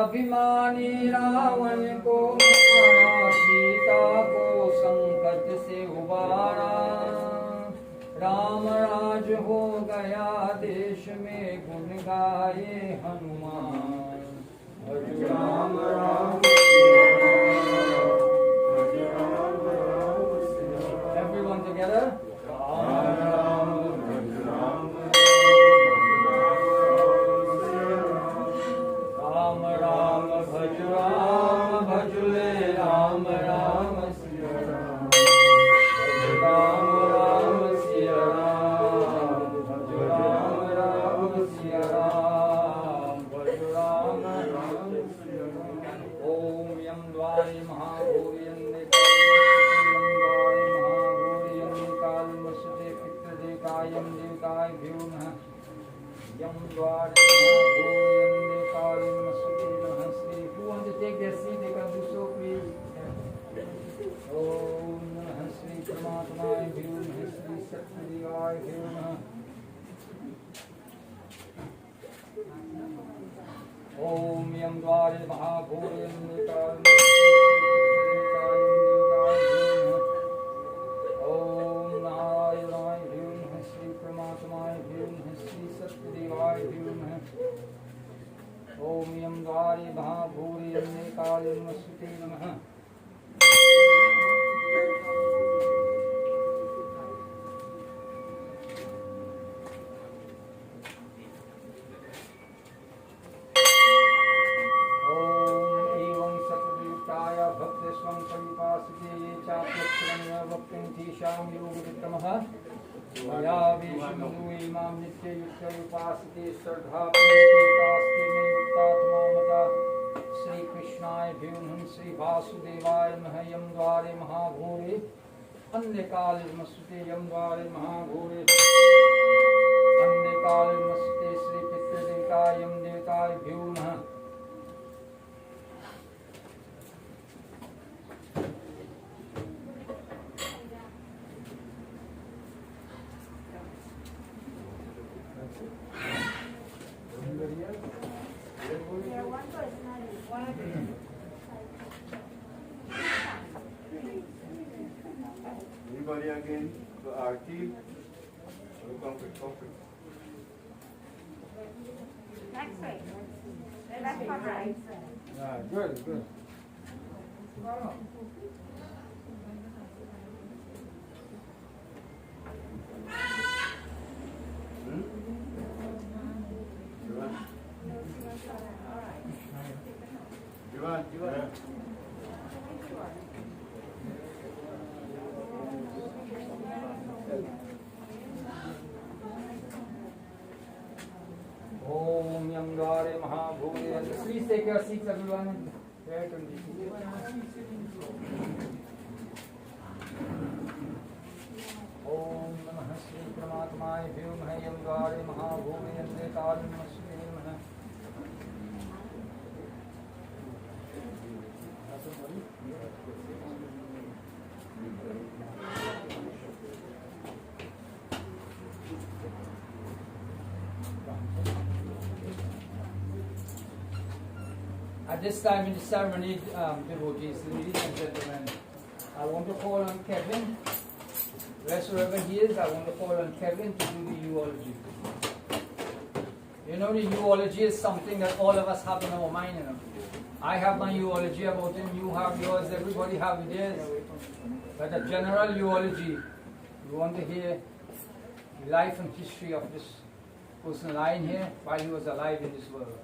अभिमानी रावण को मारा सीता को संकट से उबारा राम राज हो गया देश में गुण गाए हनुमान भज राम राम everyone together राम राम भज राम राम राम भज राम भज ले राम राम सिया राम भज राम राम सिया राम भज राम राम सिया राम भज राम राम सिया राम ओम यम द्वारे महाभूयं महाभूयं पितृदे कायं देवताय भ्यो नमः यम द्वारे महाभूयं कालं who want to take their seat, they can do so, please. Om Namah Shri Paramatmaya Bhyo Namah Shri Satguruvaya Bhyo Namah. Om Yam Dware Mahabhuryan Nikalam Om Narayana Bhyo Namah Shri Paramatmaya Bhyo Namah Shri Satguruvaya Bhyo Namah. ओम यम द्वारे महाभूरियन्ने काले नमस्ते नमः ओम एवं सतयुक्ताय भक्तस्वं परिपासते ये चाप्यक्षरण्य भक्तिं योगविक्रमः मया विष्णु इमां नित्ययुक्तै उपासते श्रद्धापूर्वकास्ते मे युक्तात्मा मता श्री कृष्णाय भ्यूं श्री वासुदेवाय नमः यम द्वारे महाभूरे अन्यकाले नमस्ते यम द्वारे महाभूरे अन्यकाले नमस्ते श्री पितृदेवताय यम देवताय भ्यो नमः Anybody again for RT? Comfort. Next way. Left or right? Good. Jivan. Om Yam Dware Mahabhuryan. Please take your seats, everyone. Right on the seat. Om Namah Shri Paramatmaya Bhyo Namah Yam Dware Mahabhuryan Kalam Namaste Namah. At this time in the ceremony, devotees, ladies and gentlemen, I want to call on Kevin. Wherever he is, I want to call on Kevin to do the eulogy. You know, the eulogy is something that all of us have in our mind. You know. I have my eulogy about him, you have yours, everybody have theirs. But a general eulogy, you want to hear the life and history of this person lying here while he was alive in this world.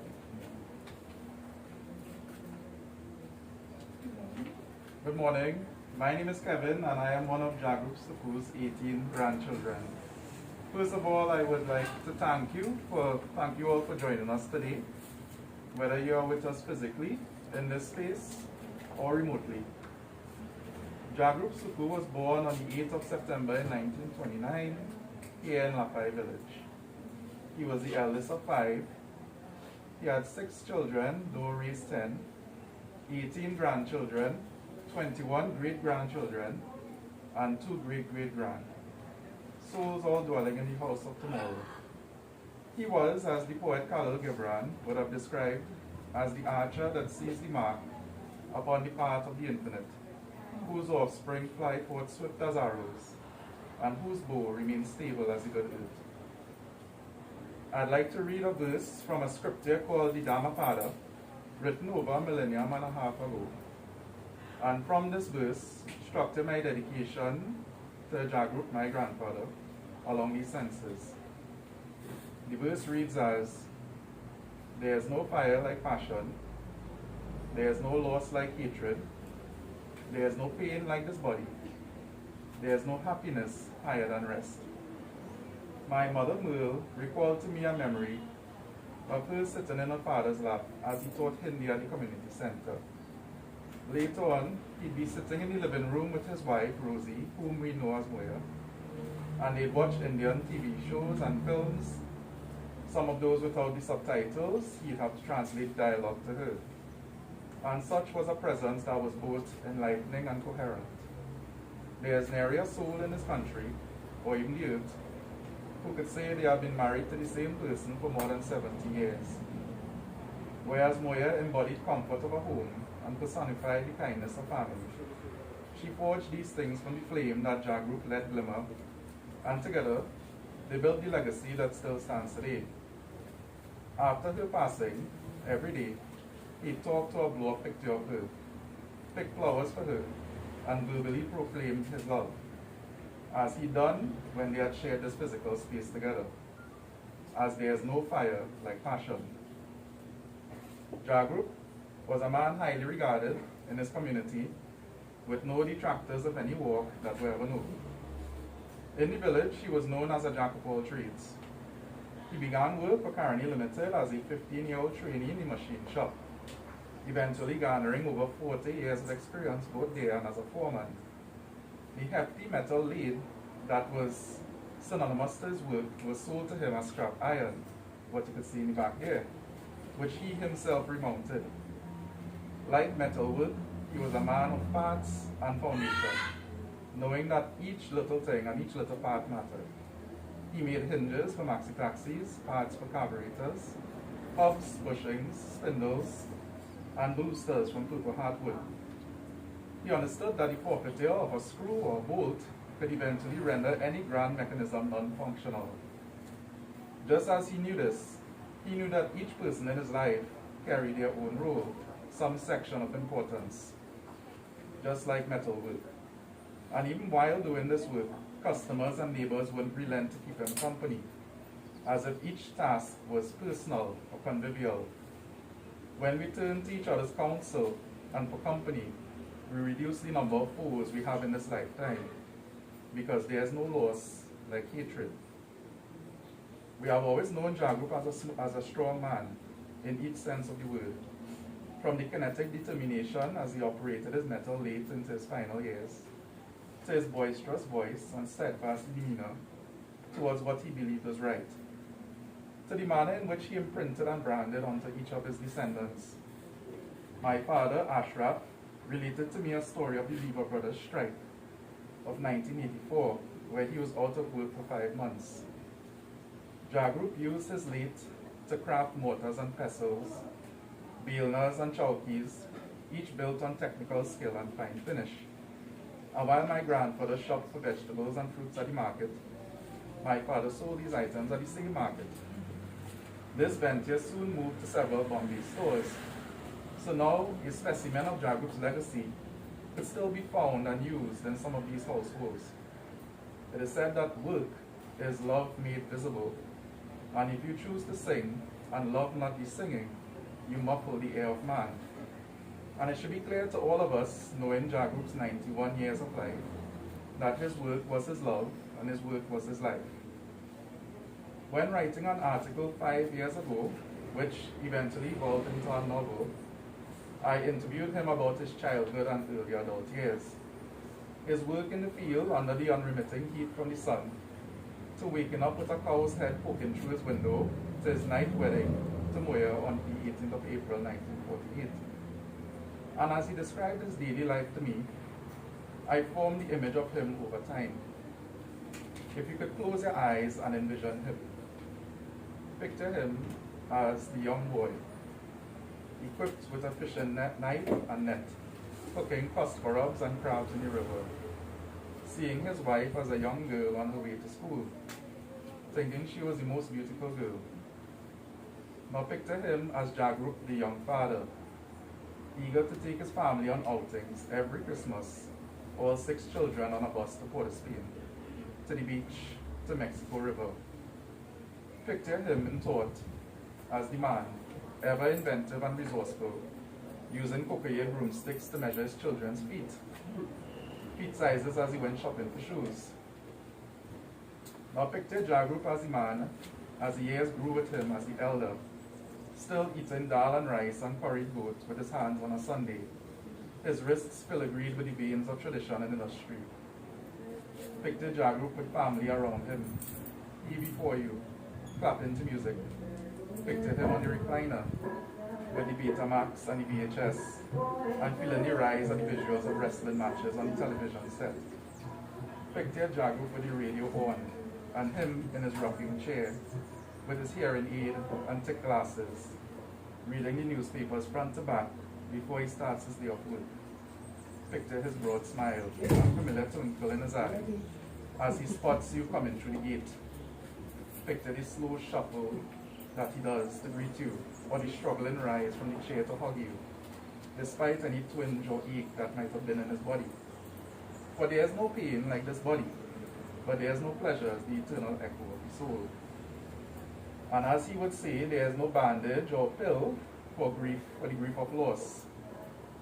Good morning. My name is Kevin, and I am one of Jagroop Sookhoo's 18 grandchildren. First of all, I would like to thank you all for joining us today, whether you are with us physically in this space or remotely. Jagroop Sookhoo was born on the 8th of September in 1929 here in Lapai Village. He was the eldest of 5. He had 6 children, though raised 10, 18 grandchildren, 21 great-grandchildren, and 2 great-great-grand. Souls all dwelling in the house of tomorrow. He was, as the poet Khalil Gibran would have described, as the archer that sees the mark upon the path of the infinite, whose offspring fly forth swift as arrows, and whose bow remains stable as the good earth. I'd like to read a verse from a scripture called the Dhammapada, written over a millennium and a half ago. And from this verse, structure my dedication to Jagroop, my grandfather, along these senses. The verse reads as, "There is no fire like passion, there is no loss like hatred, there is no pain like this body, there is no happiness higher than rest." My mother Merle recalled to me a memory of her sitting in her father's lap as he taught Hindi at the community center. Later on, he'd be sitting in the living room with his wife, Rosie, whom we know as Moya, and they'd watch Indian TV shows and films. Some of those without the subtitles, he'd have to translate dialogue to her. And such was a presence that was both enlightening and coherent. There is nary a soul in this country, or even the earth, who could say they have been married to the same person for more than 70 years. Whereas Moya embodied comfort of a home and personified the kindness of family. She forged these things from the flame that Jagroop let glimmer, and together they built the legacy that still stands today. After her passing, every day, he'd talk to or blow a picture of her, pick flowers for her, and verbally proclaim his love, as he'd done when they had shared this physical space together, as there is no fire like passion. Jagroop was a man highly regarded in his community, with no detractors of any walk that were ever known. In the village, he was known as a jack of all trades. He began work for Carney Limited as a 15-year-old trainee in the machine shop, eventually garnering over 40 years of experience both there and as a foreman. The hefty metal lathe that was synonymous to his work was sold to him as scrap iron, what you could see in the back there, which he himself remounted. Like metalwork, he was a man of parts and foundation, knowing that each little thing and each little part mattered. He made hinges for maxi taxis, parts for carburetors, hubs, bushings, spindles, and boosters from purple heart wood. He understood that the forfeiture of a screw or bolt could eventually render any grand mechanism non-functional. Just as he knew this, he knew that each person in his life carried their own role, some section of importance, just like metalwork. And even while doing this work, customers and neighbors wouldn't relent to keep him company, as if each task was personal or convivial. When we turn to each other's counsel and for company, we reduce the number of foes we have in this lifetime, because there is no loss like hatred. We have always known Jagroop as a strong man in each sense of the word, from the kinetic determination as he operated his metal lathe into his final years, to his boisterous voice and steadfast demeanor towards what he believed was right, to the manner in which he imprinted and branded onto each of his descendants. My father, Ashraf, related to me a story of the Lever Brothers strike of 1984, where he was out of work for 5 months. Jagroop used his lathe to craft mortars and pestles, baleners and chowkees, each built on technical skill and fine finish. And while my grandfather shopped for vegetables and fruits at the market, my father sold these items at the same market. This venture soon moved to several Bombay stores, so now a specimen of Jagroop's legacy could still be found and used in some of these households. It is said that work is love made visible. And if you choose to sing, and love not be singing, you muffle the air of man. And it should be clear to all of us, knowing Jagroop's 91 years of life, that his work was his love, and his work was his life. When writing an article 5 years ago, which eventually evolved into a novel, I interviewed him about his childhood and early adult years. His work in the field under the unremitting heat from the sun, to waking up with a cow's head poking through his window, to his night wedding to Moya on the 18th of April 1948. And as he described his daily life to me, I formed the image of him over time. If you could close your eyes and envision him, picture him as the young boy, equipped with a fishing knife and net, cooking phosphorus and crabs in the river, seeing his wife as a young girl on her way to school, thinking she was the most beautiful girl. Now picture him as Jagroop, the young father, eager to take his family on outings every Christmas, all 6 children on a bus to Port of Spain, to the beach, to Mexico River. Picture him in thought as the man, ever inventive and resourceful, using cocoa broomsticks to measure his children's feet sizes as he went shopping for shoes. Now picture Jagroop as the man, as the years grew with him as the elder, still eating dal and rice and curried goat with his hands on a Sunday, his wrists filigreed with the veins of tradition and industry. Picture Jagroop with family around him, he before you, clapping to music. Picture him on the recliner, with the Betamax and the VHS, and feeling the rise of the visuals of wrestling matches on the television set. Picture Jagroop with the radio on, and him in his rocking chair, with his hearing aid and thick glasses, reading the newspapers front to back before he starts his day of work. Picture his broad smile and familiar twinkle in his eye as he spots you coming through the gate. Picture the slow shuffle that he does to greet you, or the struggling rise from the chair to hug you, despite any twinge or ache that might have been in his body. For there is no pain like this body, but there is no pleasure as the eternal echo of the soul. And as he would say, there is no bandage or pill for the grief of loss,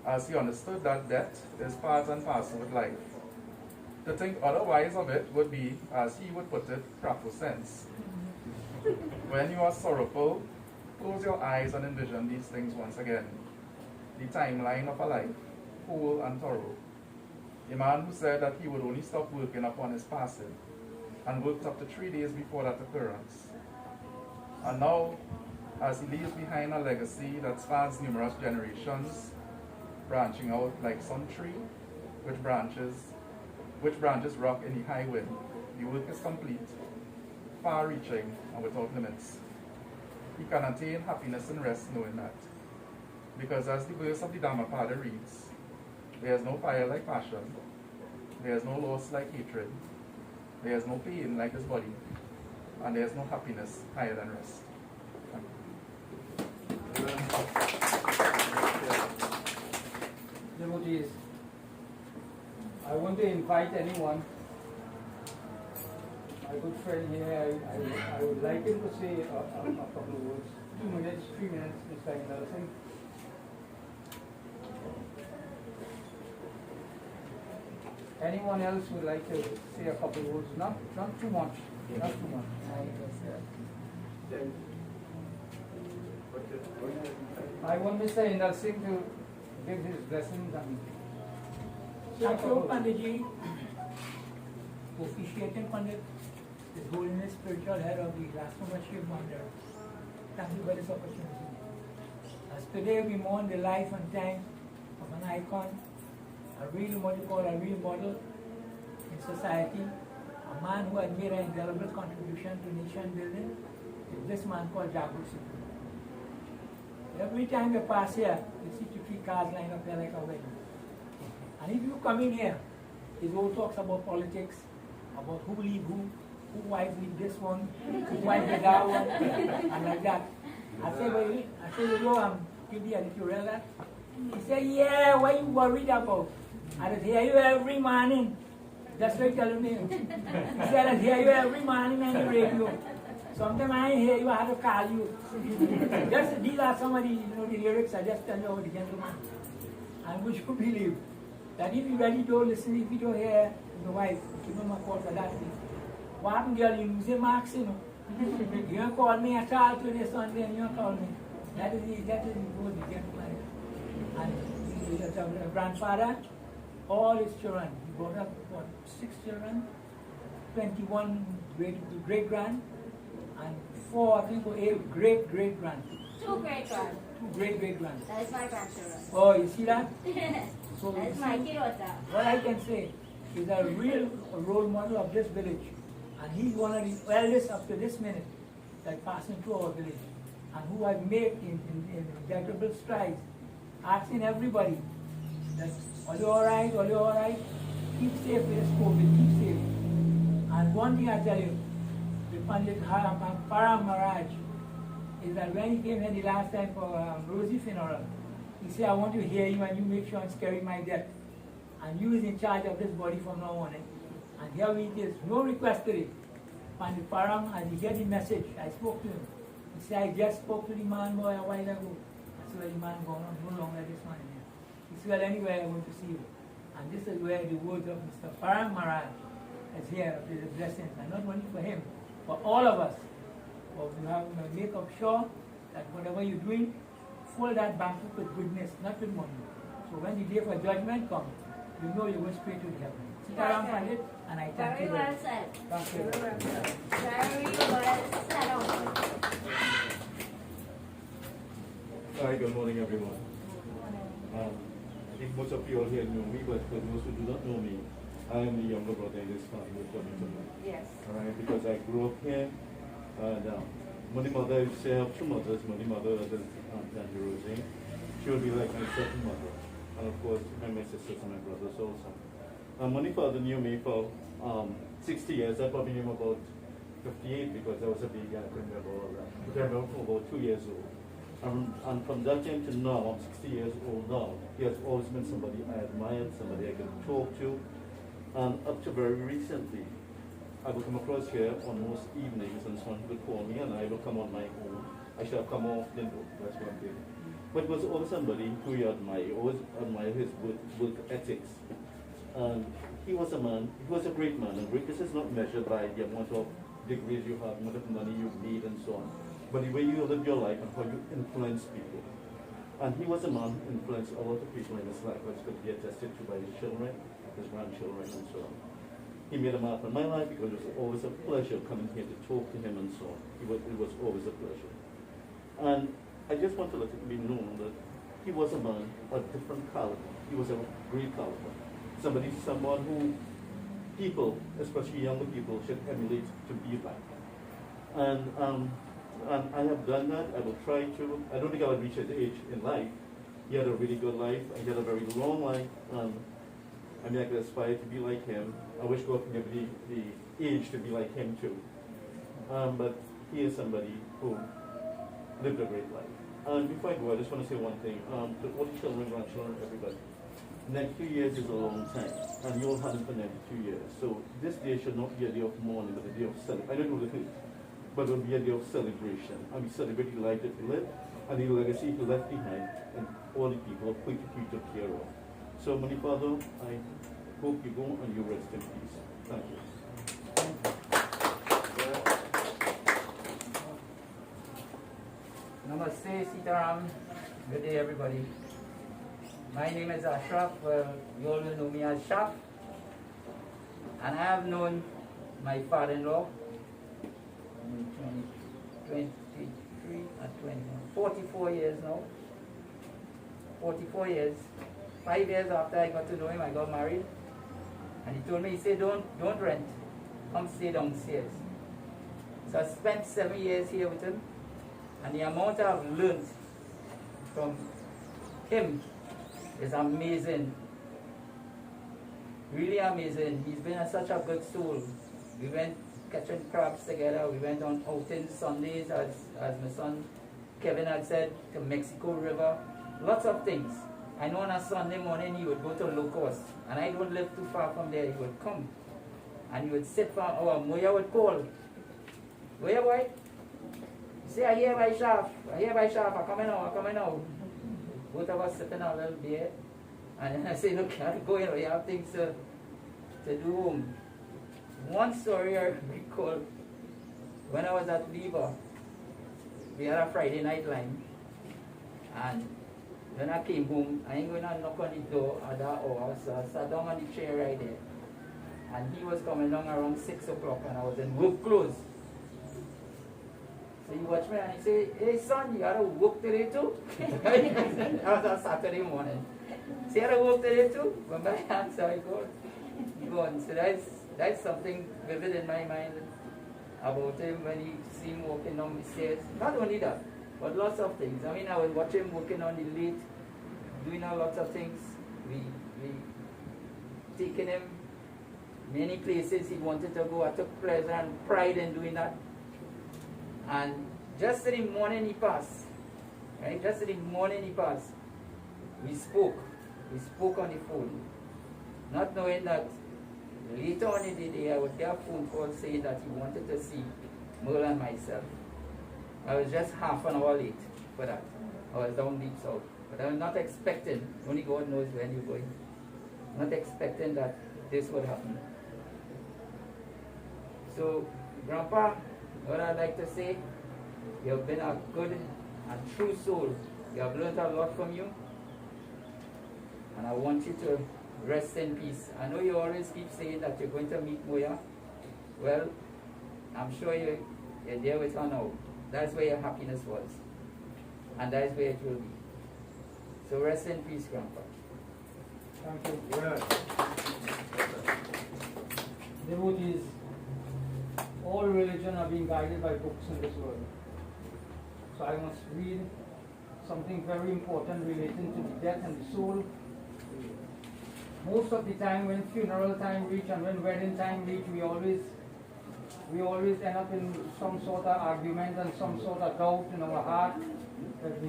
as he understood that death is part and parcel with life. To think otherwise of it would be, as he would put it, crapo sense. When you are sorrowful, close your eyes and envision these things once again. The timeline of a life, whole and thorough. A man who said that he would only stop working upon his passing, and worked up to 3 days before that occurrence. And now, as he leaves behind a legacy that spans numerous generations, branching out like some tree, which branches rock in the high wind, the work is complete, far-reaching and without limits. He can attain happiness and rest knowing that. Because as the verse of the Dhammapada reads, there is no fire like passion, there is no loss like hatred, there is no pain like this body, and there is no happiness higher than rest. Devotees, I want to invite anyone. My good friend here, I would like him to say a couple of words. 2 minutes, 3 minutes, Mr. Nelson. Anyone else would like to say a couple of words? Not too much. Not too much. I want Mr. Nelson to give his blessings and Thank you, Panditji, officiating Pandit, His Holiness Spiritual Head of the Rasamashri Mandal. Thank you for this opportunity. As today we mourn the life and time of an icon, a real model in society, a man who had made an indelible contribution to nation building, is this man called Jagroop. Every time you pass here, you see 2-3 cars lined up there like a wedding. And if you come in here, it all talks about politics, about who leave who wife leave this one, who wife leave that one, and like that. I say, give the did you read that? He said, yeah, what you worried about? I said, hear you every morning. That's what he telling me. He said, I hear you every morning on the radio. Sometimes I ain't hear you, I have to call you. These are some of the, the lyrics I just tell you about the gentleman. And would you believe that if you really don't listen, if you don't hear your wife, give him a call for that thing. What happened, girl, you lose your marks, You don't call me at all today, Sunday, and you don't call me. That is the good gentleman. And he is a grandfather, all his children. He brought up, 6 children, 21 great-grand, and 4, I think, or 8 great-great-grand. 2 great-grand. 2 great-great-grand. That is my grandchildren. Oh, you see that? So That is my kirota. what I can say is a real role model of this village. And he's one of the eldest up to this minute that passing through our village. And who I've made in Jagroop strides, asking everybody that, are you alright, are you alright? Keep safe with this COVID, keep safe. And one thing I tell you, the Pandit Param Maharaj, is that when he came here the last time for Rosie funeral, he said, I want to hear you and you make sure I'm scaring my death. And you is in charge of this body from now on. And here it is, no request today. Pandit Param, as he get the message, I spoke to him. He said, I just spoke to the man boy a while ago. I said, well, the man gone on, no longer this man here. He said, well, anyway, I want to see you. And this is where the words of Mr. Param Maharaj is here, with the blessings, and not only for him, for all of us. But we have to make up sure that whatever you're doing, fill that banquet with goodness, not with money. So when the day for judgment comes, you know you go straight to the heaven. Sitaram Pandit, and I thank you. Very well said. Thank you. Very well said. Hi, good morning, everyone. I think most of you all here know me, but for those who do not know me, I am the younger brother in this family who's coming to me. Yes. All right, because I grew up here, and my mother, I have 2 mothers. My mother is Aunt Rosie. She will be like my second mother. And of course, my sisters and my brothers also. My father knew me for 60 years. I probably knew him about 58 because I was a baby. I couldn't remember all that. But I remember from about 2 years old. And from that time to now, I'm 60 years old now. He has always been somebody I admired, somebody I could talk to. And up to very recently, I would come across here on most evenings and someone would call me and I would come on my own. I should have come often though, that's one thing. But it was always somebody who you admire. You always admire his work ethics. And he was a man, he was a great man. And greatness is not measured by the amount of degrees you have, amount of money you made and so on. But the way you live your life and how you influence people. And he was a man who influenced a lot of people in his life, which could be attested to by his children, his grandchildren, and so on. He made a mark on my life because it was always a pleasure coming here to talk to him and so on. It was always a pleasure. And I just want to let it be known that he was a man of different caliber. He was a great caliber. Someone who people, especially younger people, should emulate to be like. And I have done that. I will try to. I don't think I will reach his age in life. He had a really good life. He had a very long life. I mean, I could aspire to be like him. I wish God could give me the age to be like him too. But he is somebody who lived a great life. And before I go, I just want to say one thing. To all the children, grandchildren, everybody. Next 2 years is a long time, and you all had it for 92 years. So this day should not be a day of mourning, but a day of celebration. I don't know the thing, but it will be a day of celebration. And we celebrate the life that he lived, and the legacy he left behind, and all the people who he took care of. So, my Father, I hope you go and you rest in peace. Thank you. Namaste, Sitaram. Good day, everybody. My name is Ashraf. You all will know me as Shaf. And I have known my father-in-law 23 and 21, 44 years now. 44 years. 5 years after I got to know him, I got married. And he told me, he said, don't rent. Come stay downstairs. So I spent 7 years here with him. And the amount I've learned from him is amazing. Really amazing. He's been such a good soul. We went catching crabs together. We went on outings Sundays, as my son Kevin had said, to Mexico River. Lots of things. I know on a Sunday morning he would go to Low Cost, and I don't live too far from there. He would come And he would sit for, Moya would call. Where boy? Say, I hear my shaft, I'm coming out. Both of us sitting on a little bed. And I say, look, I go in, we have things to do. One story I recall, when I was at Lever, we had a Friday night line. And when I came home, I ain't going to knock on the door at that hour, so I sat down on the chair right there. And he was coming along around 6 o'clock and I was in work clothes. So he watched me and he said, hey son, you got to work today too? That was a Saturday morning. So you got to work today too? But my answer, I go on. So that's something vivid in my mind about him when you see him walking down the stairs. Not only that, but lots of things. I mean, I would watch him working on the late, doing a lot of things. We taking him many places he wanted to go. I took pleasure and pride in doing that. And just the morning he passed, right? Just the morning he passed, we spoke. We spoke on the phone, not knowing that later on in the day I would get a phone call saying that he wanted to see Merle and myself. I was just half an hour late for that. I was down deep south. But I was not expecting, only God knows when you're going, not expecting that this would happen. So, Grandpa, what I'd like to say, you have been a good and true soul. You have learned a lot from you. And I want you to rest in peace. I know you always keep saying that you're going to meet Moya. Well, I'm sure you're there with her now. That's where your happiness was. And that's where it will be. So rest in peace, Grandpa. Thank you. Yeah. Devotees, all religion are being guided by books in this world. So I must read something very important relating to the death and the soul. Most of the time when funeral time reach and when wedding time reach, we always end up in some sort of argument and some sort of doubt in our heart. That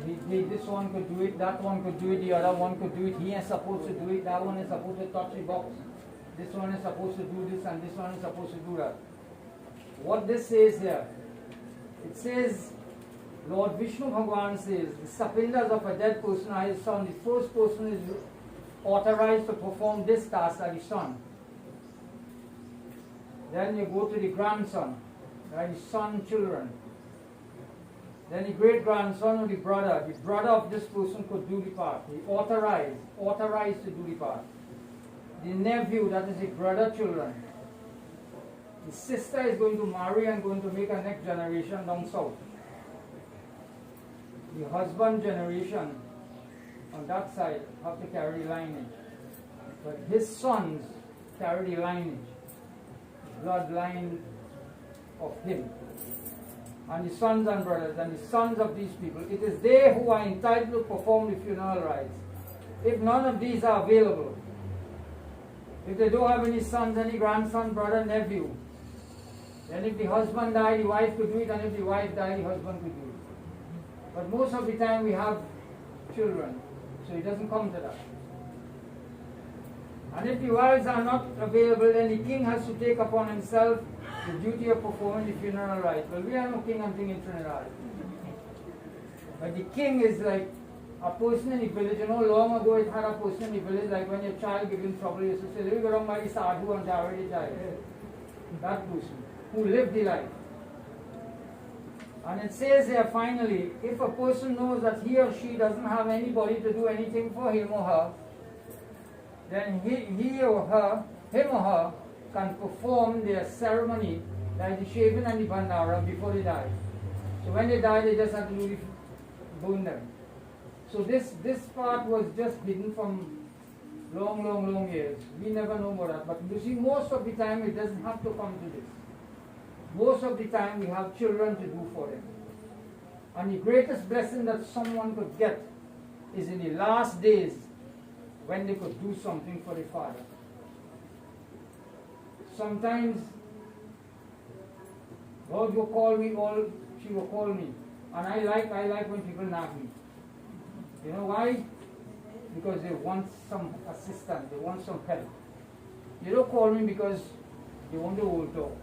this one could do it, that one could do it, the other one could do it, he is supposed to do it, that one is supposed to touch the box, this one is supposed to do this and this one is supposed to do that. What this says here, it says, Lord Vishnu Bhagavan says, the sapindas of a dead person are his son. The first person is authorized to perform this task are the son. Then you go to the grandson, right? The son, children. Then the great grandson or the brother of this person could do the part. He authorized to do the part. The nephew, that is the brother, children. The sister is going to marry and going to make a next generation down south. The husband generation on that side have to carry the lineage. But his sons carry the lineage, bloodline of him. And the sons and brothers and the sons of these people, it is they who are entitled to perform the funeral rites. If none of these are available, if they don't have any sons, any grandson, brother, nephew, then if the husband died, the wife could do it, and if the wife died, the husband could do it. But most of the time we have children, so it doesn't come to that. And if the wives are not available, then the king has to take upon himself the duty of performing the funeral rite. Well, we have no king and thing in Trinidad. But the king is like a person in the village. You know, long ago it had a person in the village, like when your child gives in trouble, you used to say, let me go down by the sadhu and already died. That person who lived the life. And it says here finally, if a person knows that he or she doesn't have anybody to do anything for him or her, then him or her can perform their ceremony, like the shaving and the bandara, before they die. So when they die, they just have to burn them. So this part was just hidden from long years. We never know about that. But you see, most of the time it doesn't have to come to this. Most of the time we have children to do for them. And the greatest blessing that someone could get is in the last days when they could do something for the father. Sometimes God will call me, or she will call me. And I like when people nag me. You know why? Because they want some assistance, they want some help. You don't call me because They want the old talk.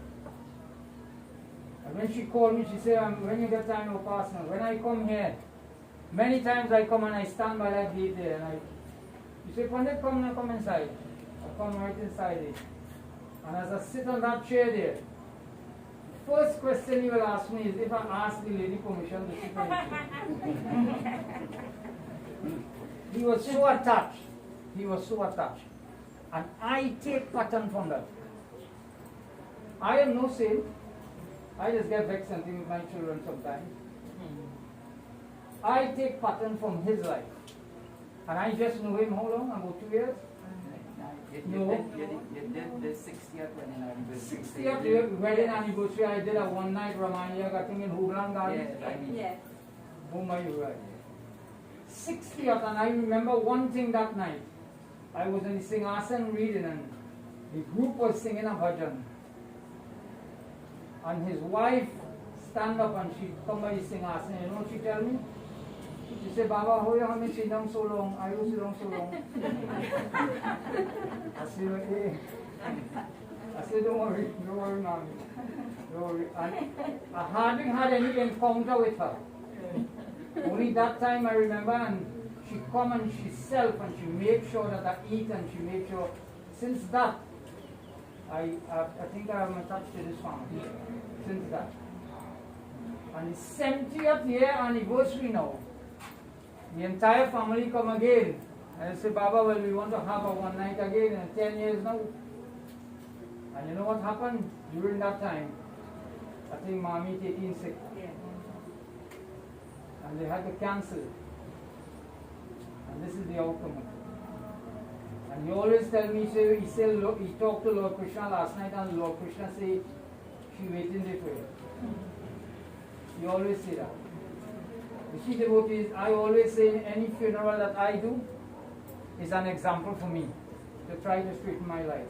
And when she called me, she said, when you get time, no personal. When I come here, many times I come and I stand by that gate there, and she said, when they come, I come inside. I come right inside it. And as I sit on that chair there, the first question he will ask me is if I ask the lady permission to sit on the chair. He was so attached. He was so attached. And I take pattern from that. I am no saint. I just get vexed and think with my children sometimes. I take pattern from his life. And I just know him how long? About 2 years? No. You did the 60th wedding anniversary. 60th wedding anniversary, I did a one-night Ramania, I think in Hoogland Garden. Yes. Oh my God. 60th, and I remember one thing that night. I was in the Singhasan reading, and the group was singing a bhajan. And his wife stand up and she come by the Singhasan. You know what she tell me? She said, Baba, how you have me sit down so long? I will sit down so long. I said, okay. I said, don't worry, mommy. Don't worry. And I hardly had any encounter with her. Only that time I remember, and she come and she self and she made sure that I eat, and she made sure. Since that, I think I am attached to this family. Since that. And the 70th year anniversary now, the entire family come again. And I say, Baba, well, we want to have a one night again in 10 years now. And you know what happened during that time? I think mommy taking sick. Yeah. And they had to cancel. And this is the outcome of it. And he always tell me, he talked to Lord Krishna last night, and Lord Krishna said, she waiting there for you. He always say that. You see, devotees, I always say in any funeral that I do is an example for me to try to straighten my life.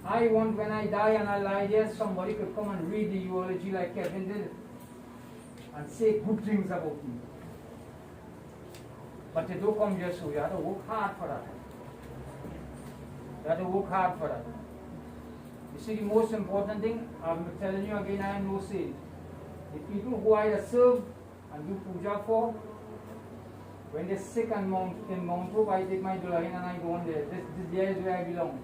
I want when I die and I lie there, somebody could come and read the eulogy like Kevin did and say good things about me. But they don't come just so. You have to work hard for that. You have to work hard for that. You see, the most important thing, I'm telling you again, I am no saint. The people who I serve and do puja for, when they're sick and in Mount Hope, I take my dulahin and I go on there. There is where I belong.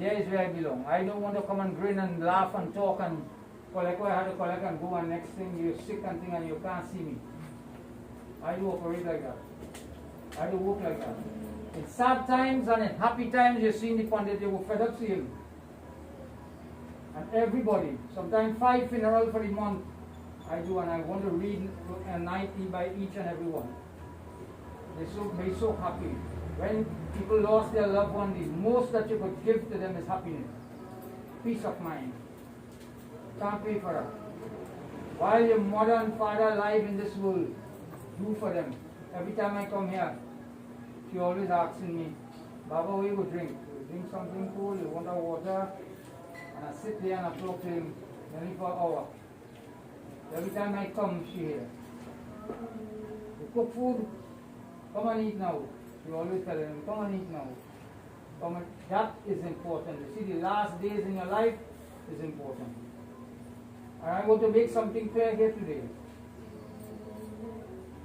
There is where I belong. I don't want to come and grin and laugh and talk and collect what I have to collect and go, and next thing you're sick and thing and you can't see me. I do operate like that. I do work like that. In sad times and in happy times, you see in the Pandit, they were fed up seeing him. And everybody, sometimes 5 funerals for the month, I do, and I want to read a night by each and every one. They're so happy. When people lost their loved one, the most that you could give to them is happiness, peace of mind. Can't pay for that. While your mother and father are alive in this world, do for them. Every time I come here, she always asking me, Baba, what you would drink? You drink something cool, you want a water? And I sit there and I talk to him nearly for an hour. Every time I come, she here. You cook food, come and eat now. You always tell him, come and eat now. Come and, that is important. You see, the last days in your life is important. And I want to make something clear here today.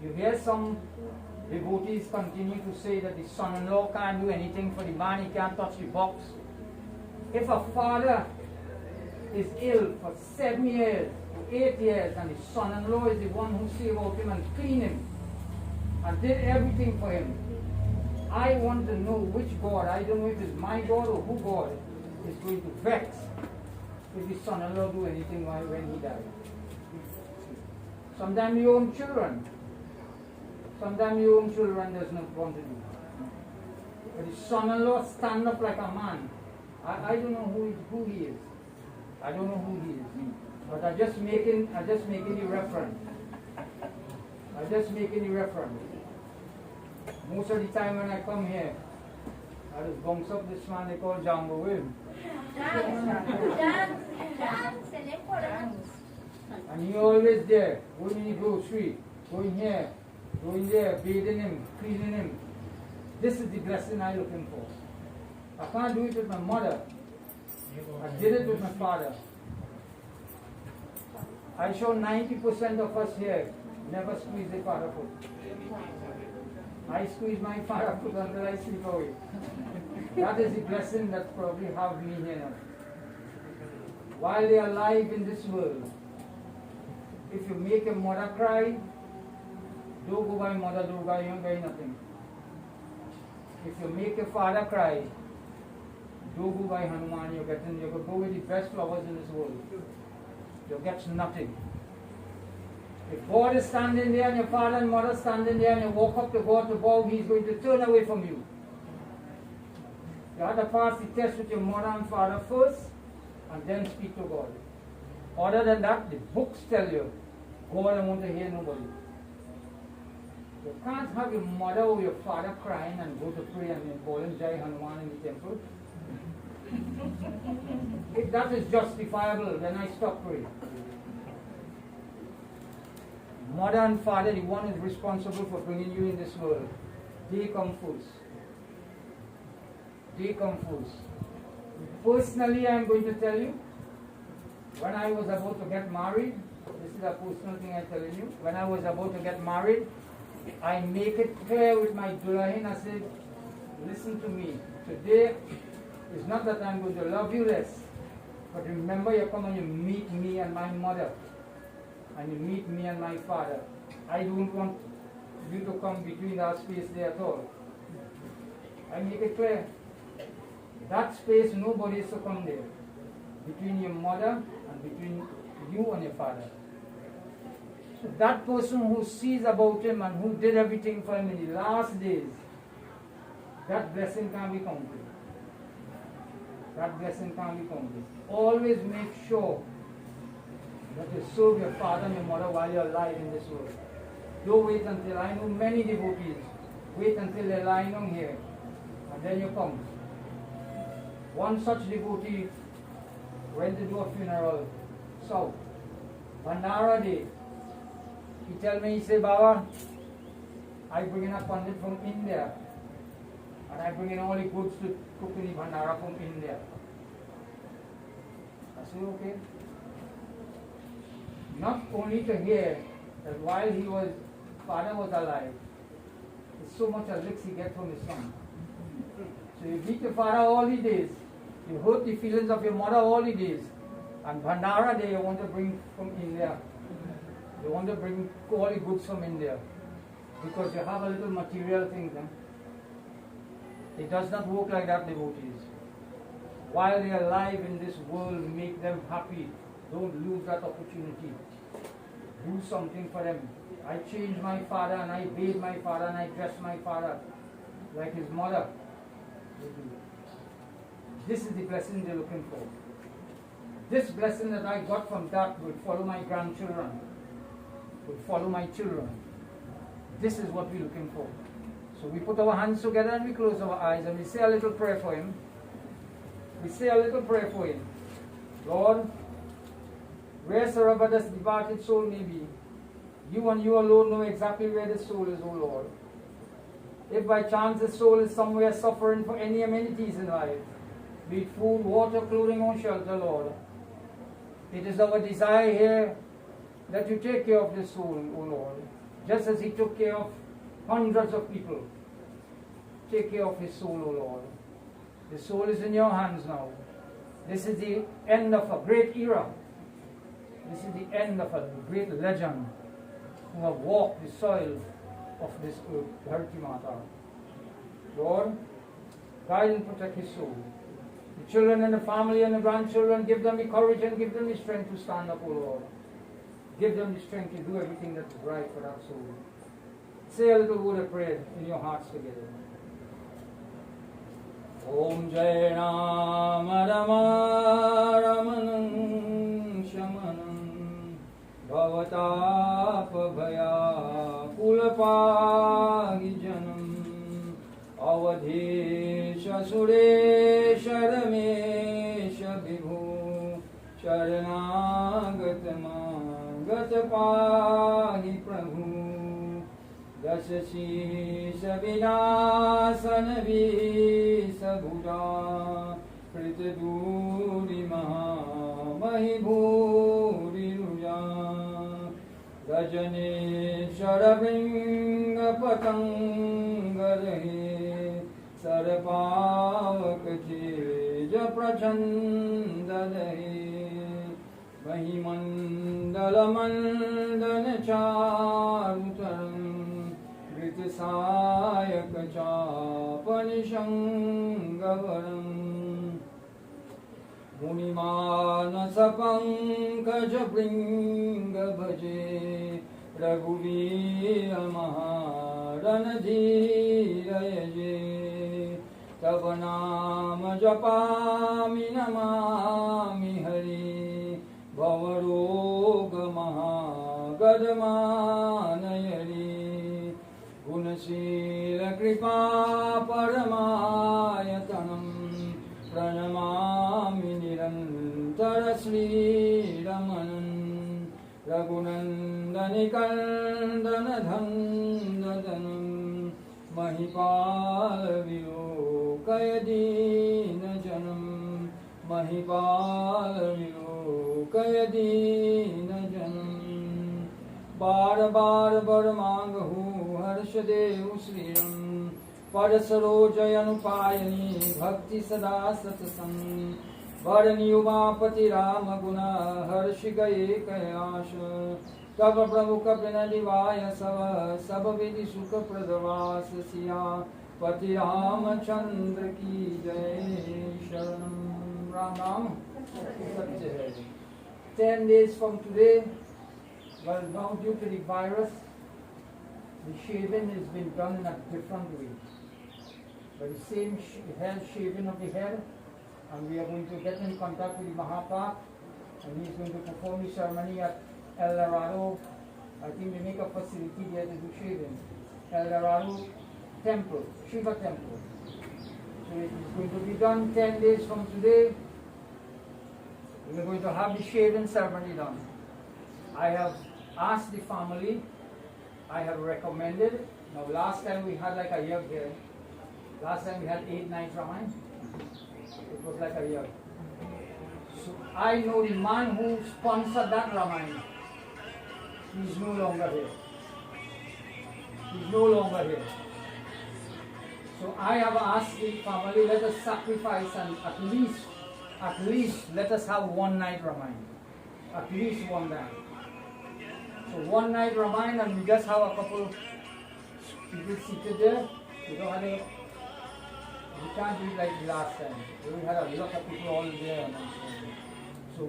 You hear some devotees continue to say that the son-in-law can't do anything for the man, he can't touch the box. If a father is ill for 7 years, or 8 years, and his son-in-law is the one who saved out him and cleaned him, and did everything for him, I want to know which God, I don't know if it's my God or who God, is going to vex if his son-in-law do anything when he dies. Sometimes your own children does not want to do. But his son-in-law stand up like a man. I don't know who he is. I don't know who he is. But I just making the reference. Most of the time when I come here, I just bounce up this man they call Jambo Will. And he always there, going in the grocery, going here, going there, bathing him, cleaning him. This is the blessing I'm looking for. I can't do it with my mother. I did it with my father. I show 90% of us here never squeeze the father foot. I squeeze my father foot until I sleep away. That is the blessing that probably have me here now. While they are alive in this world, if you make a mother cry, don't go by Mother Durga, you ain't getting nothing. If you make a father cry, don't go by Hanuman, you could go with the best flowers in this world. You get nothing. If God is standing there and your father and mother standing there and you walk up to God to bow, He's going to turn away from you. You have to pass the test with your mother and father first and then speak to God. Other than that, the books tell you, God don't want to hear nobody. You can't have your mother or your father crying and go to pray and call him Jai Hanuman in the temple. If that is justifiable, then I stop praying. Mother and father, the one is responsible for bringing you in this world. They come first. They come first. Personally, I am going to tell you, when I was about to get married, this is a personal thing I'm telling you, when I was about to get married, I make it clear with my dulahin, I said, listen to me, today is not that I'm going to love you less, but remember you come and you meet me and my mother, and you meet me and my father. I don't want you to come between that space there at all. I make it clear. That space, nobody is to come there. Between your mother and between you and your father. So that person who sees about him and who did everything for him in the last days, that blessing can be counted. That blessing can be counted. Always make sure that you serve your father and your mother while you're alive in this world. Don't wait until, I know many devotees, wait until they're lying on here, and then you come. One such devotee went to do a funeral south. Bandara Day. He tell me, he say, Baba, I bring in a pandit from India, and I bring in all the goods to cook in the Bandara from India. I say, okay. Not only to hear that while father was alive, there's so much of licks he gets from his son. So you beat your father all the days, you hurt the feelings of your mother all the days, and Bandara Day you want to bring from India. You want to bring all the goods from India, because you have a little material thing. It does not work like that, devotees. While they are alive in this world, make them happy. Don't lose that opportunity. Do something for them. I changed my father and I bathed my father and I dressed my father like his mother. This is the blessing they're looking for. This blessing that I got from that will follow my grandchildren, will follow my children. This is what we're looking for. So we put our hands together and we close our eyes and we say a little prayer for him. We say a little prayer for him. Lord, wheresoever this departed soul may be, you and you alone know exactly where the soul is, O Lord. If by chance the soul is somewhere suffering for any amenities in life, be it food, water, clothing, or shelter, Lord, it is our desire here that you take care of the soul, O Lord, just as He took care of hundreds of people. Take care of his soul, O Lord. The soul is in your hands now. This is the end of a great era. This is the end of a great legend who have walked the soil of this earth, Dharti Mata. Lord, guide and protect his soul. The children and the family and the grandchildren, give them the courage and give them the strength to stand up, O Lord. Give them the strength to do everything that is right for that soul. Say a little word of prayer in your hearts together. Om Jai Ram Rama Ramanam Shamanam Bhavatap Bhaya Kulapagi Avadesha Suresha Ramesha Vibhu Charanagatama Gatapagi Prabhu Dasasi Sabinasan Visabuja Pritaduri Maha Mahiburi Ruja Rajani Sharabringa Patangarahe Sarapavakache Japrachandadahe Mahimandalamandan Charutaram Gritasayakacha Panishangavaram Munimana Pankaj Bringa Bhaje Raghuvira Maharanadhirayaje Tavanama Japami Namami Hari Bhavaroga Mahagadmanayari Gunasila Kripa Paramayatanam Pranamami Nirantara Sri Ramanan Raghunandani Kandana Dhandadanam Mahipala Vilokayadina Janam Mahipala Vilokayadina Janam Bar Bar Barmangahu Harshadev Sriram Parasarojayanupayani Bhakti Sada Satsang Varani Umapati Rama Guna Harshigaye Kayasha Tava Prabhu Kapina Divaya Sava Sabavidi Sukha Pradavasa Siya Pati Ramachandra Ki Jai Sharanam Ram Ram 10 days from today, well now due to the virus, the shaving has been done in a different way. By the same hair shaving of the hair, and we are going to get in contact with the Mahaprabhu, and he is going to perform the ceremony at El Dorado. I think they make a facility there to do shaving. El Dorado Temple, Shiva Temple. So it is going to be done 10 days from today. We are going to have the shaving ceremony done. I have asked the family, I have recommended. Now last time we had like a year here. Last time we had 8 nights Ramayana. It was like a year. So I know the man who sponsored that Ramayana. He's no longer here. He's no longer here. So I have asked the family, let us sacrifice and at least let us have 1 night Ramayana. At least one night. So 1 night Ramayana, and we just have a couple people seated there. We don't have we can't do it like the last time. We had a lot of people all there. So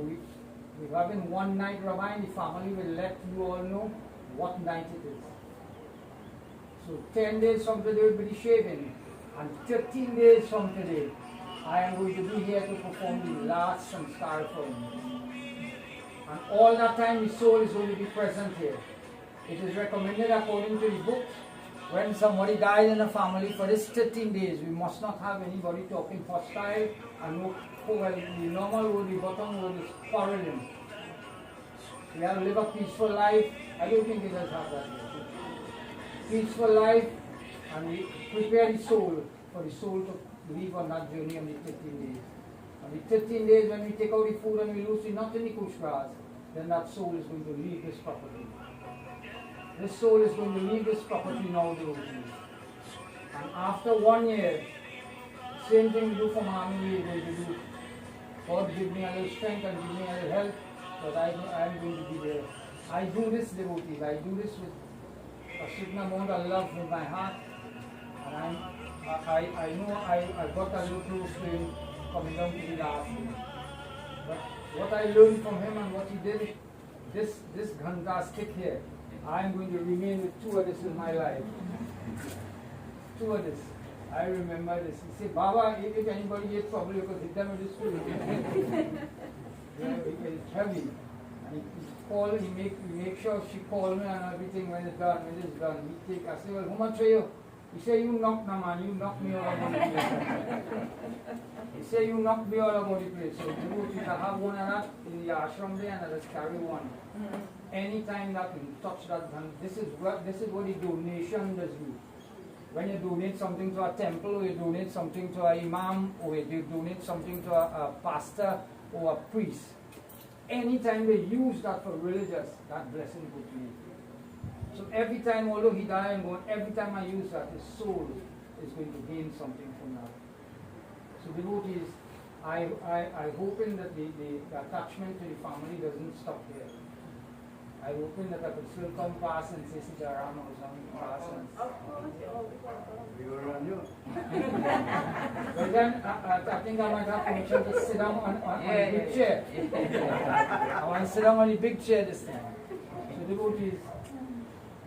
we're having 1 night Ramayana. The family will let you all know what night it is. So 10 days from today will be the shaving. And 13 days from today, I am going to be here to perform the last samskar for you. And all that time the soul is going to be present here. It is recommended according to the book, when somebody dies in the family, for this 13 days, we must not have anybody talking hostile and no, well, the normal word, the bottom word is quarreling. We have to live a peaceful life. I don't think it does have that yet. Peaceful life, and we prepare the soul for the soul to leave on that journey on the 13 days. On the 13 days, when we take out the food and we lose the nut in the kush grass, then that soul is going to leave this property. This soul is going to leave this property now, devotees. And after 1 year, same thing we do for Mami, we are going to do. God give me a little strength and give me a little help, but I am going to be there. I do this, devotees. I do this with a certain amount of love in my heart. And I know I got a little close to him coming down to the last day. But what I learned from him and what he did, this Ghanta stick here, I am going to remain with 2 of this in my life. 2 of this. I remember this. He said, Baba, if anybody gets trouble, you could hit them with this food. It's heavy. And he make sure she call me and everything when it's done. When it's done, he take, I say, well, how much are you? He say, you knock no man, you knock me all over the place. He say, you knock me all over the place. So devotees, I have one of that in the ashram there, and I just carry one. Anytime that you touch that, and this is what the donation does do. When you donate something to a temple, or you donate something to an imam, or you donate something to a pastor or a priest, anytime they use that for religious, that blessing goes to me. So every time, although he died and gone, every time I use that, his soul is going to gain something from that. So devotees, I hoping that the attachment to the family doesn't stop here. I hoping that I could still come past and say Sitaram or something past. We were on you. But then I think I might have permission to sit down on the big chair. I want to sit down on the big chair this time. So devotees,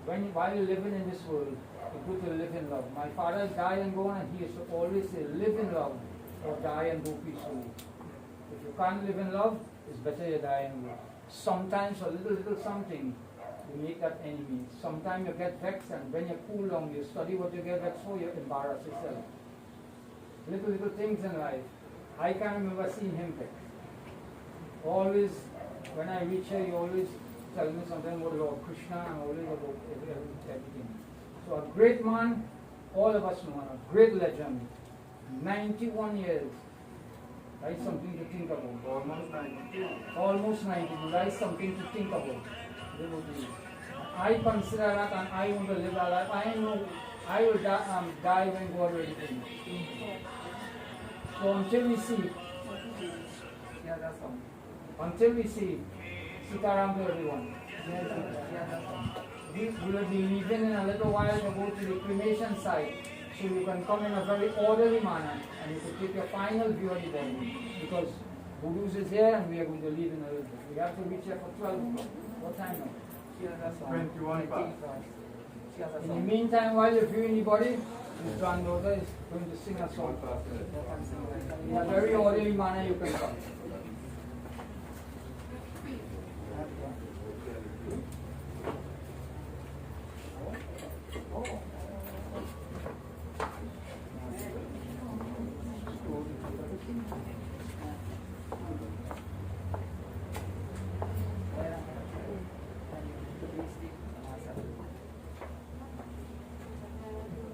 while you're living in this world, it's good to live in love. My father died and gone, and he used to always say, live in love or die and go peacefully. If you can't live in love, it's better you die and go. Sometimes a little something, you make that enemy. Sometimes you get vexed, and when you cool down, you study what you get vexed for, you embarrass yourself. Little things in life. I can't remember seeing him vexed. Always, when I reach here, he always tell me something about Lord Krishna and always about everything. So a great man, all of us know, a great legend, 91 years. That's something to think about. Almost 92. Almost 92. That's something to think about. I consider that, and I want to live that life. I know I will die when God will take me. So until we see, Sitaram to everyone. We will be leaving in a little while to go to the cremation site. So you can come in a very orderly manner and you can take your final view of the body. Because Gurus is here and we are going to leave in a little bit. We have to reach here for 12 o'clock. What time now? 21 past. In the meantime, while you're viewing the body, his granddaughter is going to sing a song. In a very orderly manner you can come.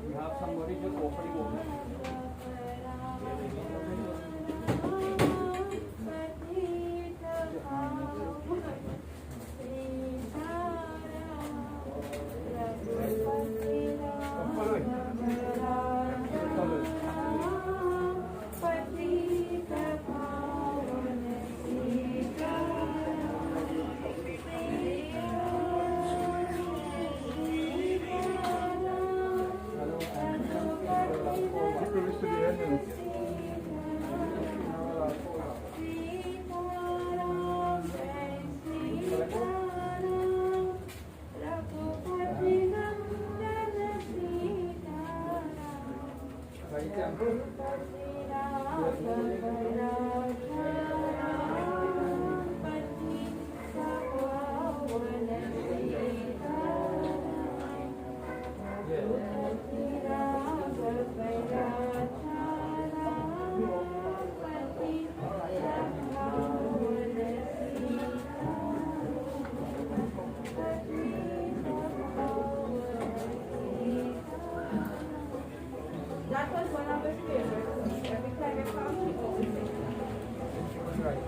You have somebody just offer the water. That was one of the favorites. Every time I come, he always sings. Right.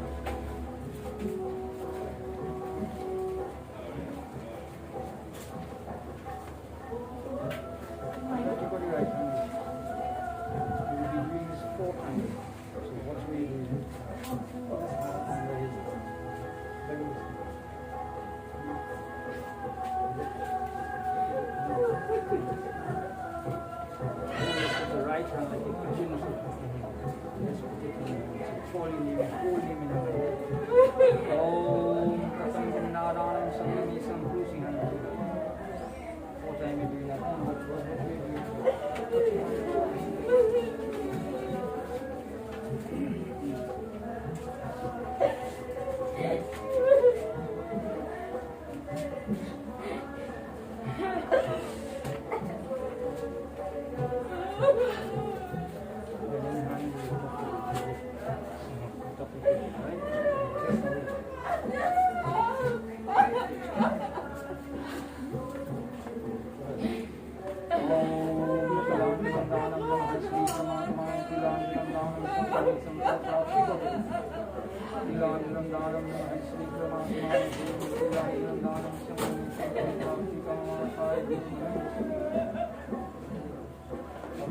Everybody right now. We will be doing this 4 times. So what we do the right hand like a continuous. Just falling in, holding him in the hand. Om Kasam Nadanam Samyami Samprusi. 4 times we do that.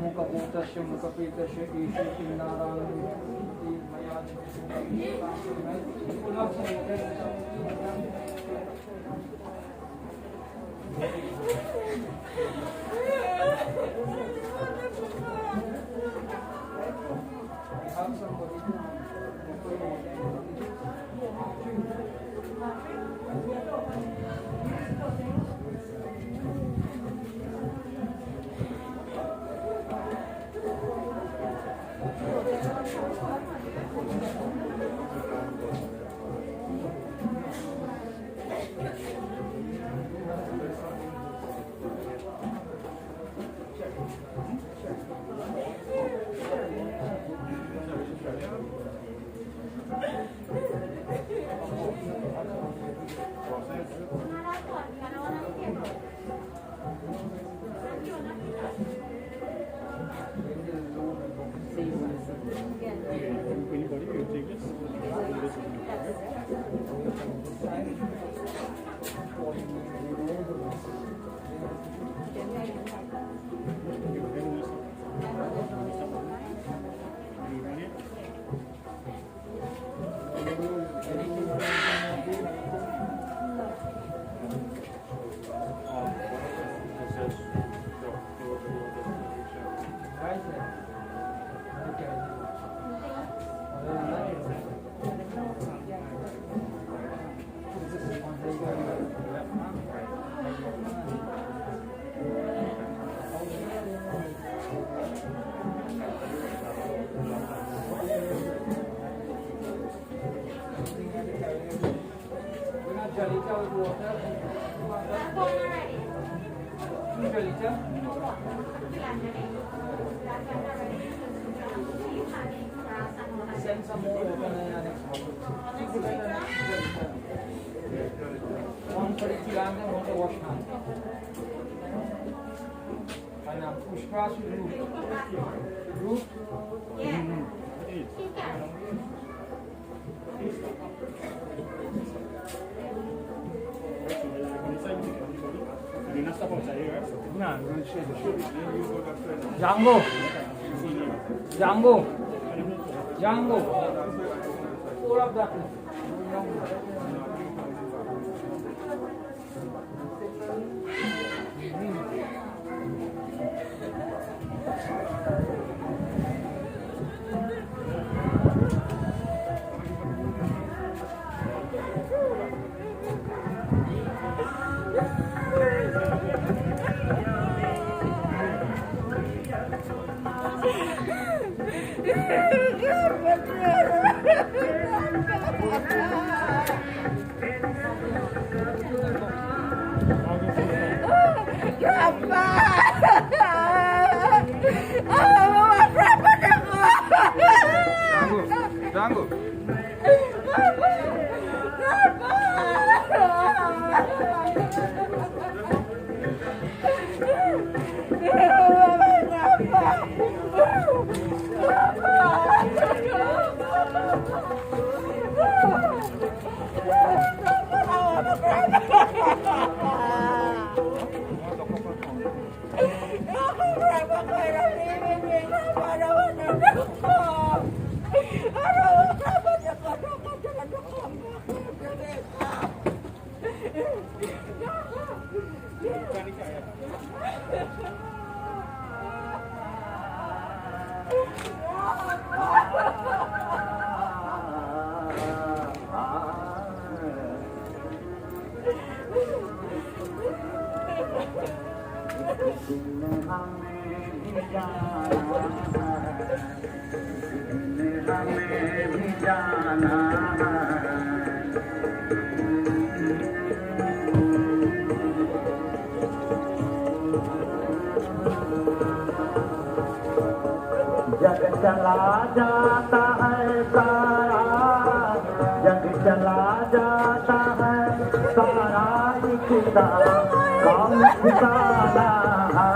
मुखभूतस्य मुखपीतस्य ईशु Narayan Anybody will take this? Send some more open next one for the kilang and one to wash hand. And push across with root. Django. Pull up that. Jagroop. जग चला जाता है सारा, जग चला जाता है सारा, इतना काम ठिकाना है।